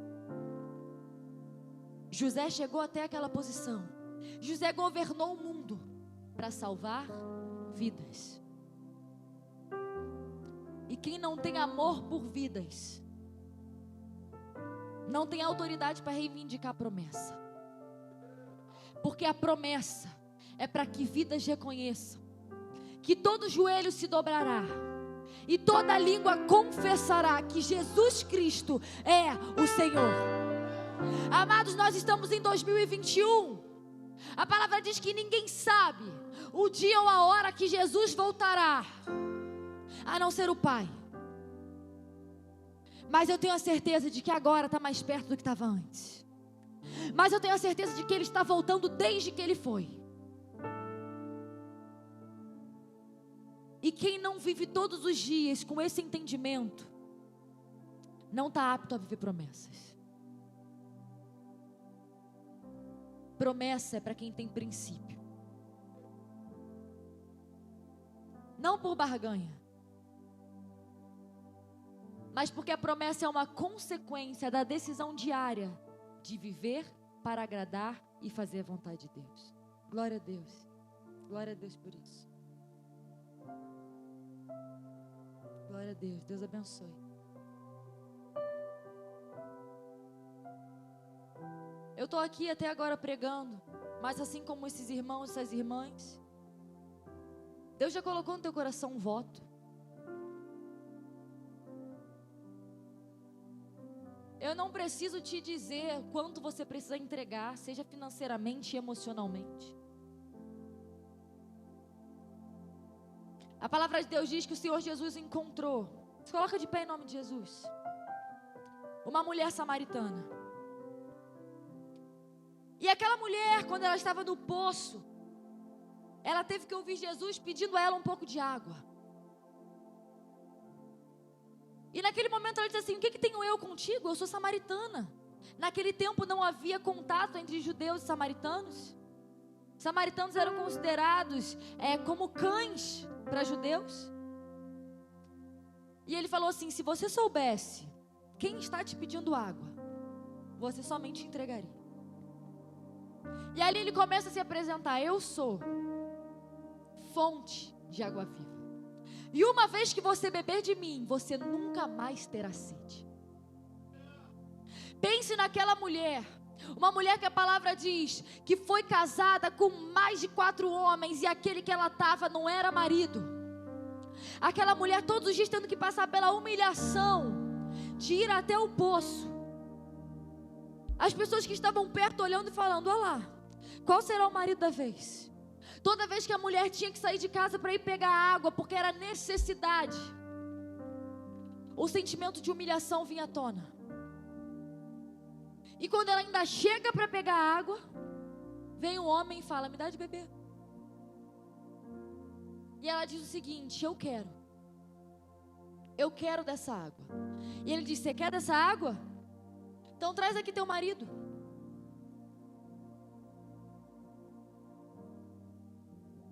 José chegou até aquela posição. José governou o mundo para salvar vidas. E quem não tem amor por vidas, não tem autoridade para reivindicar a promessa. Porque a promessa é para que vidas reconheçam que todo joelho se dobrará e toda língua confessará que Jesus Cristo é o Senhor. Amados, nós estamos em 2021. A palavra diz que ninguém sabe o dia ou a hora que Jesus voltará, a não ser o Pai. Mas eu tenho a certeza de que agora está mais perto do que estava antes. Mas eu tenho a certeza de que Ele está voltando desde que Ele foi. E quem não vive todos os dias com esse entendimento, não está apto a viver promessas. Promessa é para quem tem princípio. Não por barganha, mas porque a promessa é uma consequência da decisão diária de viver para agradar e fazer a vontade de Deus. Glória a Deus. Glória a Deus por isso. Glória a Deus. Deus abençoe. Eu estou aqui até agora pregando, mas assim como esses irmãos e essas irmãs, Deus já colocou no teu coração um voto. Eu não preciso te dizer quanto você precisa entregar, seja financeiramente e emocionalmente. A palavra de Deus diz que o Senhor Jesus encontrou, se coloca de pé em nome de Jesus, uma mulher samaritana. E aquela mulher, quando ela estava no poço, ela teve que ouvir Jesus pedindo a ela um pouco de água. E naquele momento ela disse assim: o que tenho eu contigo? Eu sou samaritana. Naquele tempo não havia contato entre judeus e samaritanos. Samaritanos eram considerados como cães para judeus. E ele falou assim: se você soubesse quem está te pedindo água, você somente entregaria. E ali ele começa a se apresentar: eu sou fonte de água viva. E uma vez que você beber de mim, você nunca mais terá sede. Pense naquela mulher, uma mulher que a palavra diz que foi casada com mais de 4 homens e aquele que ela estava não era marido. Aquela mulher todos os dias tendo que passar pela humilhação de ir até o poço. As pessoas que estavam perto olhando e falando: olha lá, qual será o marido da vez? Toda vez que a mulher tinha que sair de casa para ir pegar água, porque era necessidade, o sentimento de humilhação vinha à tona. E quando ela ainda chega para pegar água, vem um homem e fala: me dá de beber. E ela diz o seguinte: eu quero dessa água. E ele diz: você quer dessa água? Então traz aqui teu marido.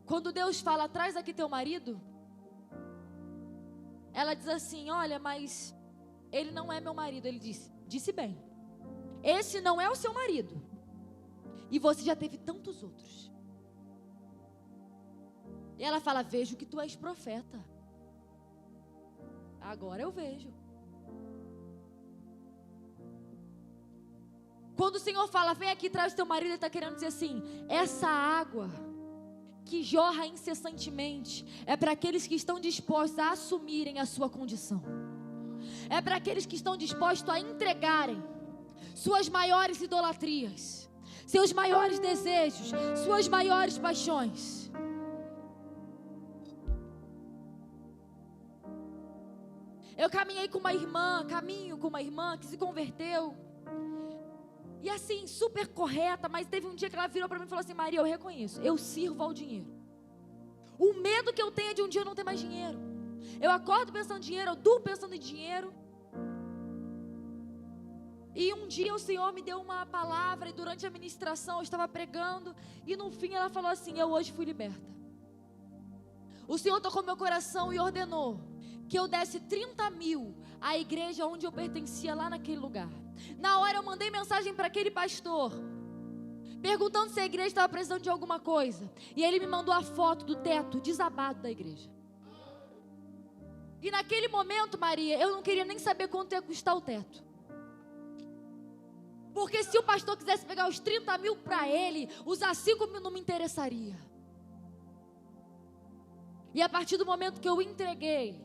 Quando Deus fala: traz aqui teu marido, ela diz assim: olha, mas ele não é meu marido. Ele disse bem, esse não é o seu marido, e você já teve tantos outros. E ela fala: vejo que tu és profeta. Agora eu vejo. Quando o Senhor fala: vem aqui, traz teu marido, Ele está querendo dizer assim: essa água que jorra incessantemente é para aqueles que estão dispostos a assumirem a sua condição. É para aqueles que estão dispostos a entregarem suas maiores idolatrias, seus maiores desejos, suas maiores paixões. Eu caminho com uma irmã que se converteu. E assim, super correta, mas teve um dia que ela virou para mim e falou assim: Maria, eu reconheço, eu sirvo ao dinheiro. O medo que eu tenho é de um dia eu não ter mais dinheiro. Eu acordo pensando em dinheiro, eu durmo pensando em dinheiro. E um dia o Senhor me deu uma palavra, e durante a ministração eu estava pregando, e no fim ela falou assim: eu hoje fui liberta. O Senhor tocou meu coração e ordenou que eu desse 30 mil à igreja onde eu pertencia lá naquele lugar. Na hora eu mandei mensagem para aquele pastor, perguntando se a igreja estava precisando de alguma coisa. E ele me mandou a foto do teto desabado da igreja. E naquele momento, Maria, eu não queria nem saber quanto ia custar o teto. Porque se o pastor quisesse pegar os 30 mil para ele, usar 5 mil não me interessaria. E a partir do momento que eu entreguei,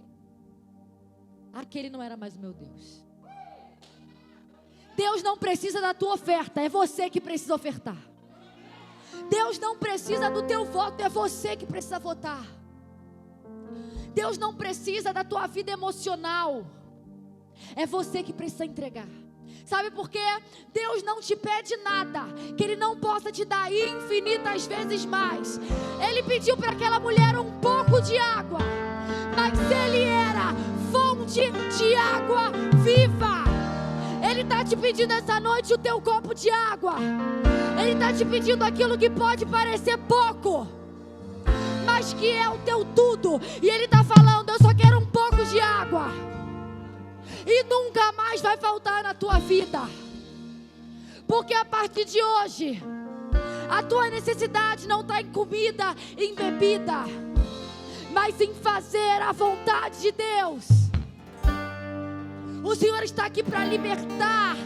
aquele não era mais o meu Deus. Deus não precisa da tua oferta, é você que precisa ofertar. Deus não precisa do teu voto, é você que precisa votar. Deus não precisa da tua vida emocional, é você que precisa entregar. Sabe por quê? Deus não te pede nada que Ele não possa te dar infinitas vezes mais. Ele pediu para aquela mulher um pouco de água, mas Ele era fonte de água viva. Ele está te pedindo essa noite o teu copo de água. Ele está te pedindo aquilo que pode parecer pouco, mas que é o teu tudo. E Ele está falando: eu só quero um pouco de água, e nunca mais vai faltar na tua vida. Porque a partir de hoje, a tua necessidade não está em comida, em bebida, mas em fazer a vontade de Deus. O Senhor está aqui para libertar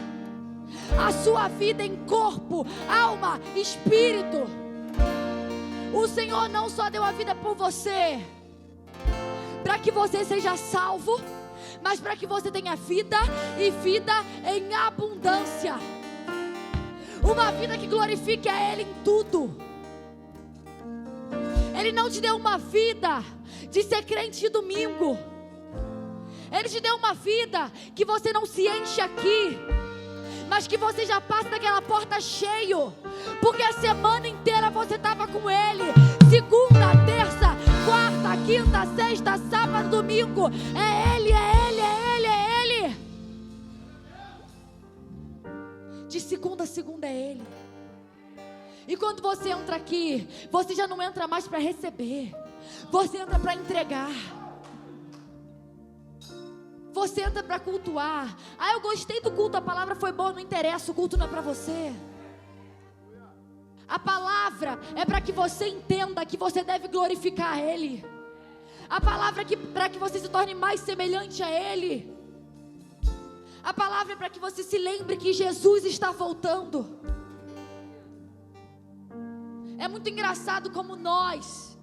a sua vida em corpo, alma, espírito. O Senhor não só deu a vida por você, para que você seja salvo, mas para que você tenha vida, e vida em abundância. Uma vida que glorifique a Ele em tudo. Ele não te deu uma vida de ser crente de domingo. Ele te deu uma vida que você não se enche aqui, mas que você já passa daquela porta cheio, porque a semana inteira você estava com Ele. Segunda, terça, quarta, quinta, sexta, sábado, domingo. É Ele, é Ele, é Ele, é Ele. De segunda a segunda é Ele. E quando você entra aqui, você já não entra mais para receber, você entra para entregar. Você entra para cultuar. Eu gostei do culto, a palavra foi boa, não interessa, o culto não é para você. A palavra é para que você entenda que você deve glorificar a Ele. A palavra é para que você se torne mais semelhante a Ele. A palavra é para que você se lembre que Jesus está voltando. É muito engraçado como nós,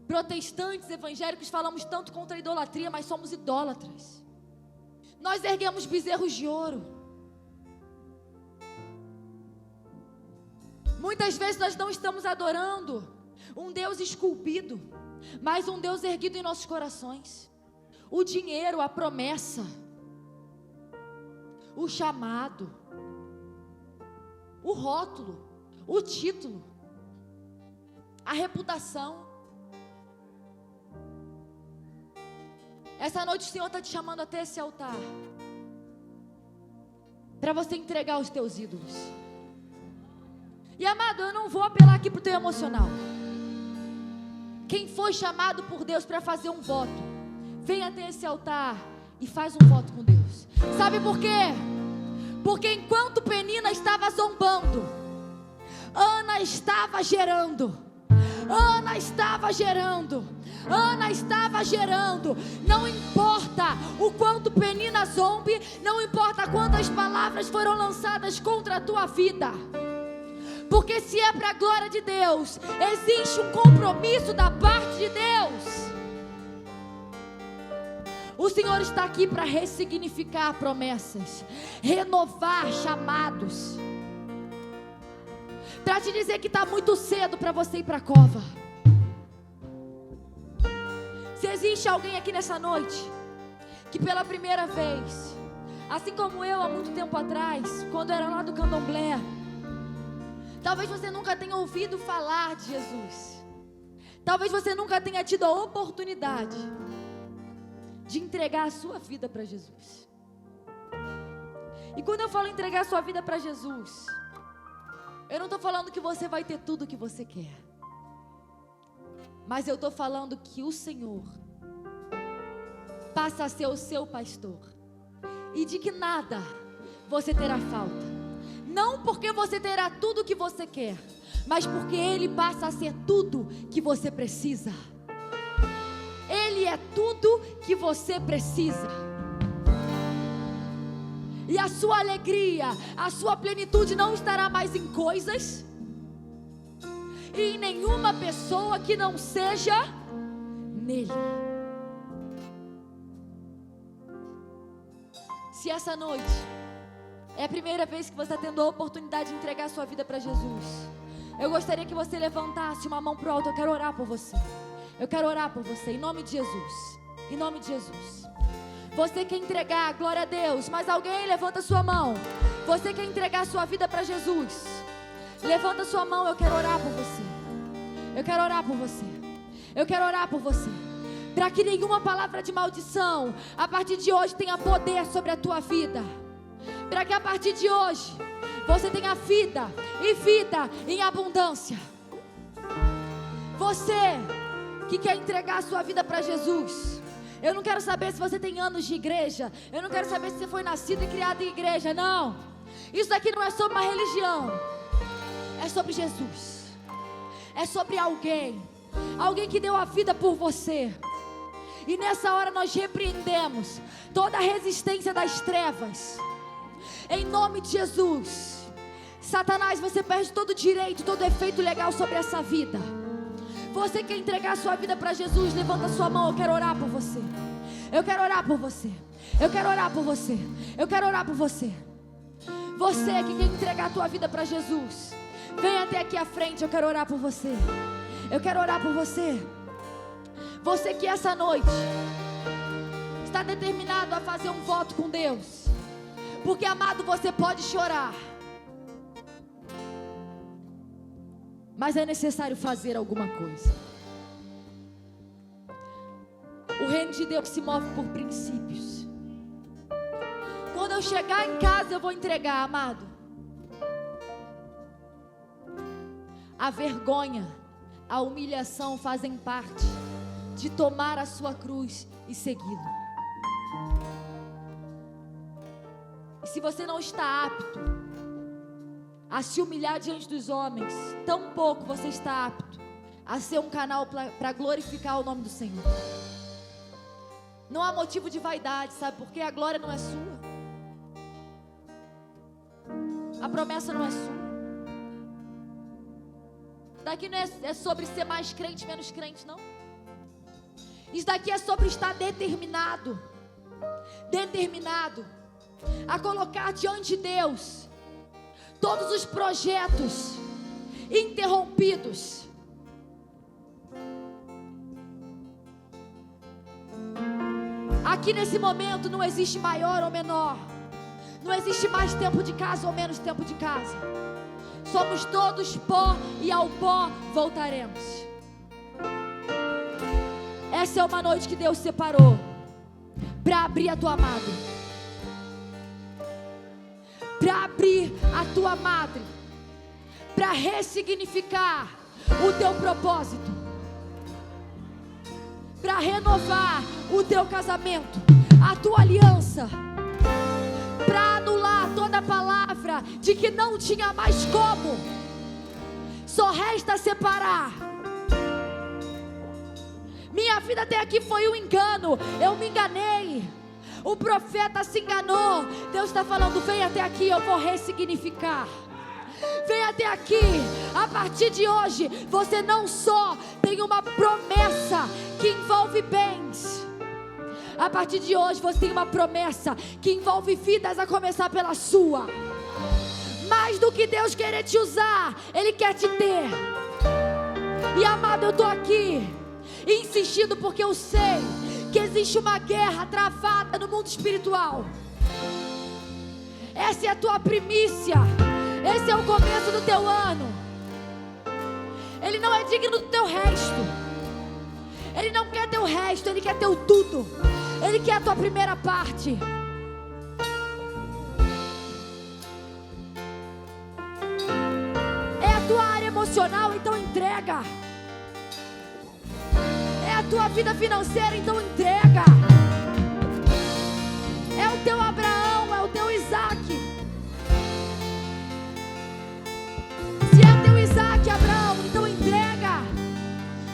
protestantes, evangélicos, falamos tanto contra a idolatria, mas somos idólatras. Nós erguemos bezerros de ouro. Muitas vezes nós não estamos adorando um Deus esculpido, mas um Deus erguido em nossos corações. O dinheiro, a promessa, o chamado, o rótulo, o título, a reputação. Essa noite o Senhor está te chamando até esse altar, para você entregar os teus ídolos. E amado, eu não vou apelar aqui para o teu emocional. Quem foi chamado por Deus para fazer um voto, vem até esse altar e faz um voto com Deus. Sabe por quê? Porque enquanto Penina estava zombando, Ana estava gerando. Ana estava gerando. Ana estava gerando. Não importa o quanto Penina zombe, não importa quantas palavras foram lançadas contra a tua vida, porque se é para a glória de Deus, existe um compromisso da parte de Deus. O Senhor está aqui para ressignificar promessas, renovar chamados, para te dizer que está muito cedo para você ir para a cova. Se existe alguém aqui nessa noite que pela primeira vez, assim como eu há muito tempo atrás, quando era lá do candomblé, talvez você nunca tenha ouvido falar de Jesus, talvez você nunca tenha tido a oportunidade de entregar a sua vida para Jesus. E quando eu falo entregar a sua vida para Jesus, eu não estou falando que você vai ter tudo o que você quer, mas eu estou falando que o Senhor passa a ser o seu pastor, e de que nada você terá falta. Não porque você terá tudo o que você quer, mas porque Ele passa a ser tudo que você precisa. Ele é tudo que você precisa. E a sua alegria, a sua plenitude não estará mais em coisas e em nenhuma pessoa que não seja nele. Se essa noite é a primeira vez que você está tendo a oportunidade de entregar a sua vida para Jesus, eu gostaria que você levantasse uma mão para o alto. Eu quero orar por você. Eu quero orar por você, em nome de Jesus. Em nome de Jesus. Você quer entregar, glória a Deus. Mas alguém levanta sua mão. Você quer entregar a sua vida para Jesus? Levanta sua mão, eu quero orar por você. Eu quero orar por você. Eu quero orar por você, para que nenhuma palavra de maldição a partir de hoje tenha poder sobre a tua vida. para que a partir de hoje você tenha vida e vida em abundância. Você que quer entregar a sua vida para Jesus, eu não quero saber se você tem anos de igreja, eu não quero saber se você foi nascido e criado em igreja, não. Isso aqui não é sobre uma religião, é sobre Jesus, é sobre alguém que deu a vida por você. E nessa hora nós repreendemos toda a resistência das trevas, em nome de Jesus. Satanás, você perde todo o direito, todo o efeito legal sobre essa vida. Você quer entregar a sua vida para Jesus, levanta a sua mão, eu quero orar por você. Eu quero orar por você. Eu quero orar por você. Eu quero orar por você. Você que quer entregar a tua vida para Jesus, vem até aqui à frente, eu quero orar por você. Eu quero orar por você. Você que essa noite está determinado a fazer um voto com Deus, porque, amado, você pode chorar, mas é necessário fazer alguma coisa. O reino de Deus se move por princípios. Quando eu chegar em casa, eu vou entregar, amado. A vergonha, a humilhação fazem parte de tomar a sua cruz e segui-lo. E se você não está apto a se humilhar diante dos homens, tampouco você está apto a ser um canal para glorificar o nome do Senhor. Não há motivo de vaidade, sabe? Porque a glória não é sua, a promessa não é sua. Daqui não é sobre ser mais crente, menos crente, não. Isso daqui é sobre estar determinado a colocar diante de Deus todos os projetos interrompidos. Aqui nesse momento não existe maior ou menor, não existe mais tempo de casa ou menos tempo de casa. Somos todos pó e ao pó voltaremos. Essa é uma noite que Deus separou para abrir a tua madre, para abrir a tua madre, para ressignificar o teu propósito, para renovar o teu casamento, a tua aliança, para anular toda palavra de que não tinha mais como. Só resta separar. Minha vida até aqui foi um engano, eu me enganei, o profeta se enganou. Deus está falando, vem até aqui, eu vou ressignificar. Vem até aqui. A partir de hoje, você não só tem uma promessa que envolve bens. A partir de hoje você tem uma promessa que envolve vidas, a começar pela sua. Mais do que Deus querer te usar, Ele quer te ter. E amado, eu estou aqui insistindo porque eu sei que existe uma guerra travada no mundo espiritual. Essa é a tua primícia. Esse é o começo do teu ano. Ele não é digno do teu resto. Ele não quer teu resto, Ele quer teu tudo. Ele quer a tua primeira parte. É a tua área emocional, então entrega. É a tua vida financeira, então entrega. É o teu Abraão, é o teu Isaac. Se é teu Isaac, Abraão, então entrega.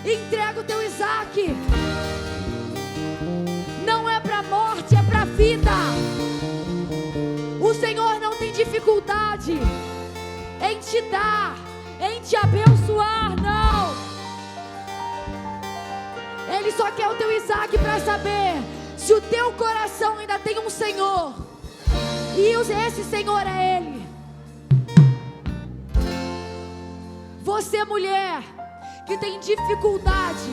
Entrega o teu Isaac. Não é para morte, é para vida. O Senhor não tem dificuldade em te dar, em te abençoar, não. Ele só quer o teu Isaac para saber se o teu coração ainda tem um Senhor, e esse Senhor é Ele. Você, mulher que tem dificuldade,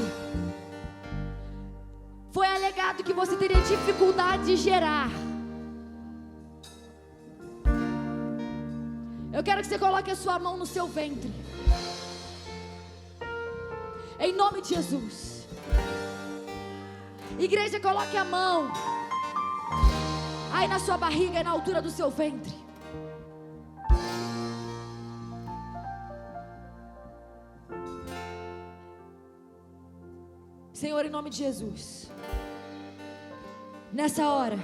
foi alegado que você teria dificuldade de gerar. Eu quero que você coloque a sua mão no seu ventre, em nome de Jesus. Igreja, coloque a mão aí na sua barriga e na altura do seu ventre. Senhor, em nome de Jesus, nessa hora,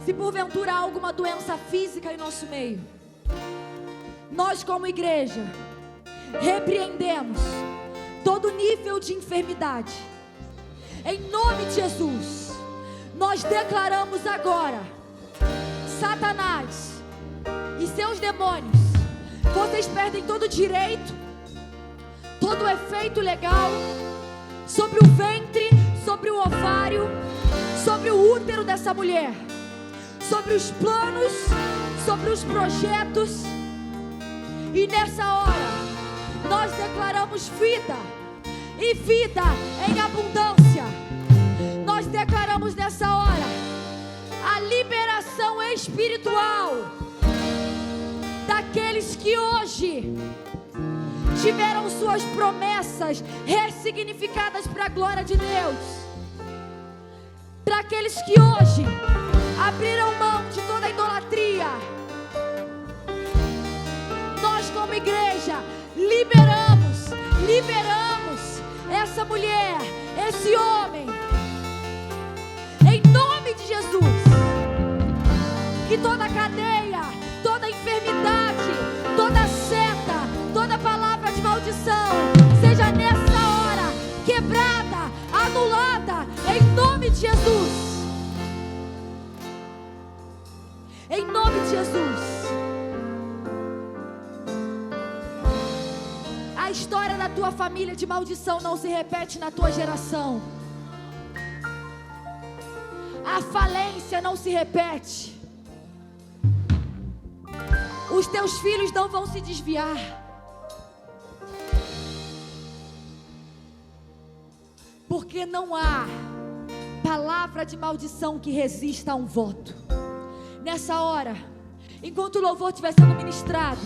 se porventura há alguma doença física em nosso meio, nós como igreja repreendemos todo nível de enfermidade. Em nome de Jesus, nós declaramos agora: Satanás e seus demônios, vocês perdem todo direito, todo efeito legal sobre o ventre, sobre o ovário, sobre o útero dessa mulher, sobre os planos, sobre os projetos. E nessa hora nós declaramos vida, e vida em abundância. Nós declaramos nessa hora a liberação espiritual daqueles que hoje tiveram suas promessas ressignificadas para a glória de Deus, para aqueles que hoje abriram mão de toda a idolatria. Nós como igreja liberamos essa mulher, esse homem, em nome de Jesus. Que toda cadeia, toda enfermidade, toda seta, toda palavra de maldição seja nessa hora quebrada, anulada, em nome de Jesus. Em nome de Jesus. A história da tua família de maldição não se repete na tua geração. A falência não se repete. Os teus filhos não vão se desviar. Porque não há palavra de maldição que resista a um voto. Nessa hora, enquanto o louvor estiver sendo ministrado,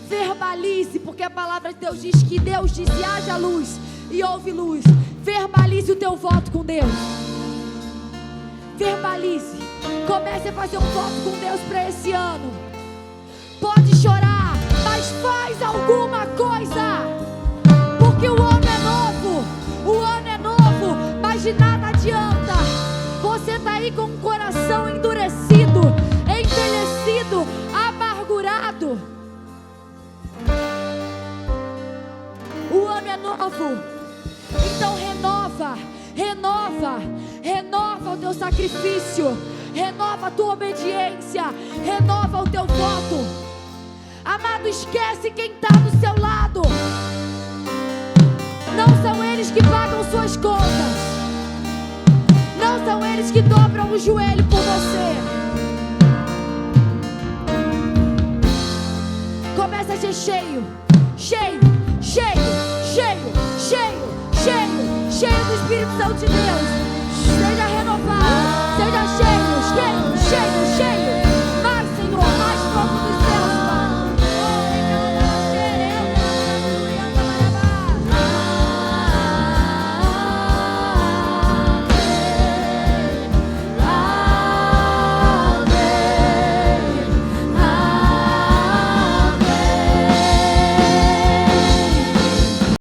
verbalize, porque a palavra de Deus diz que Deus disse: haja luz e houve luz. Verbalize o teu voto com Deus. Verbalize. Comece a fazer um voto com Deus para esse ano. Pode chorar, mas faz alguma coisa, porque o ano é novo. O ano é novo, mas de nada adianta. Você está aí com o coração endurecido, envelhecido, amargurado. O ano é novo, então renova o teu sacrifício, renova a tua obediência, renova o teu voto. Amado, esquece quem está do seu lado. Não são eles que pagam suas contas, não são eles que dobram o joelho por você. Começa a ser cheio do Espírito Santo de Deus. Seja renovado, seja cheio.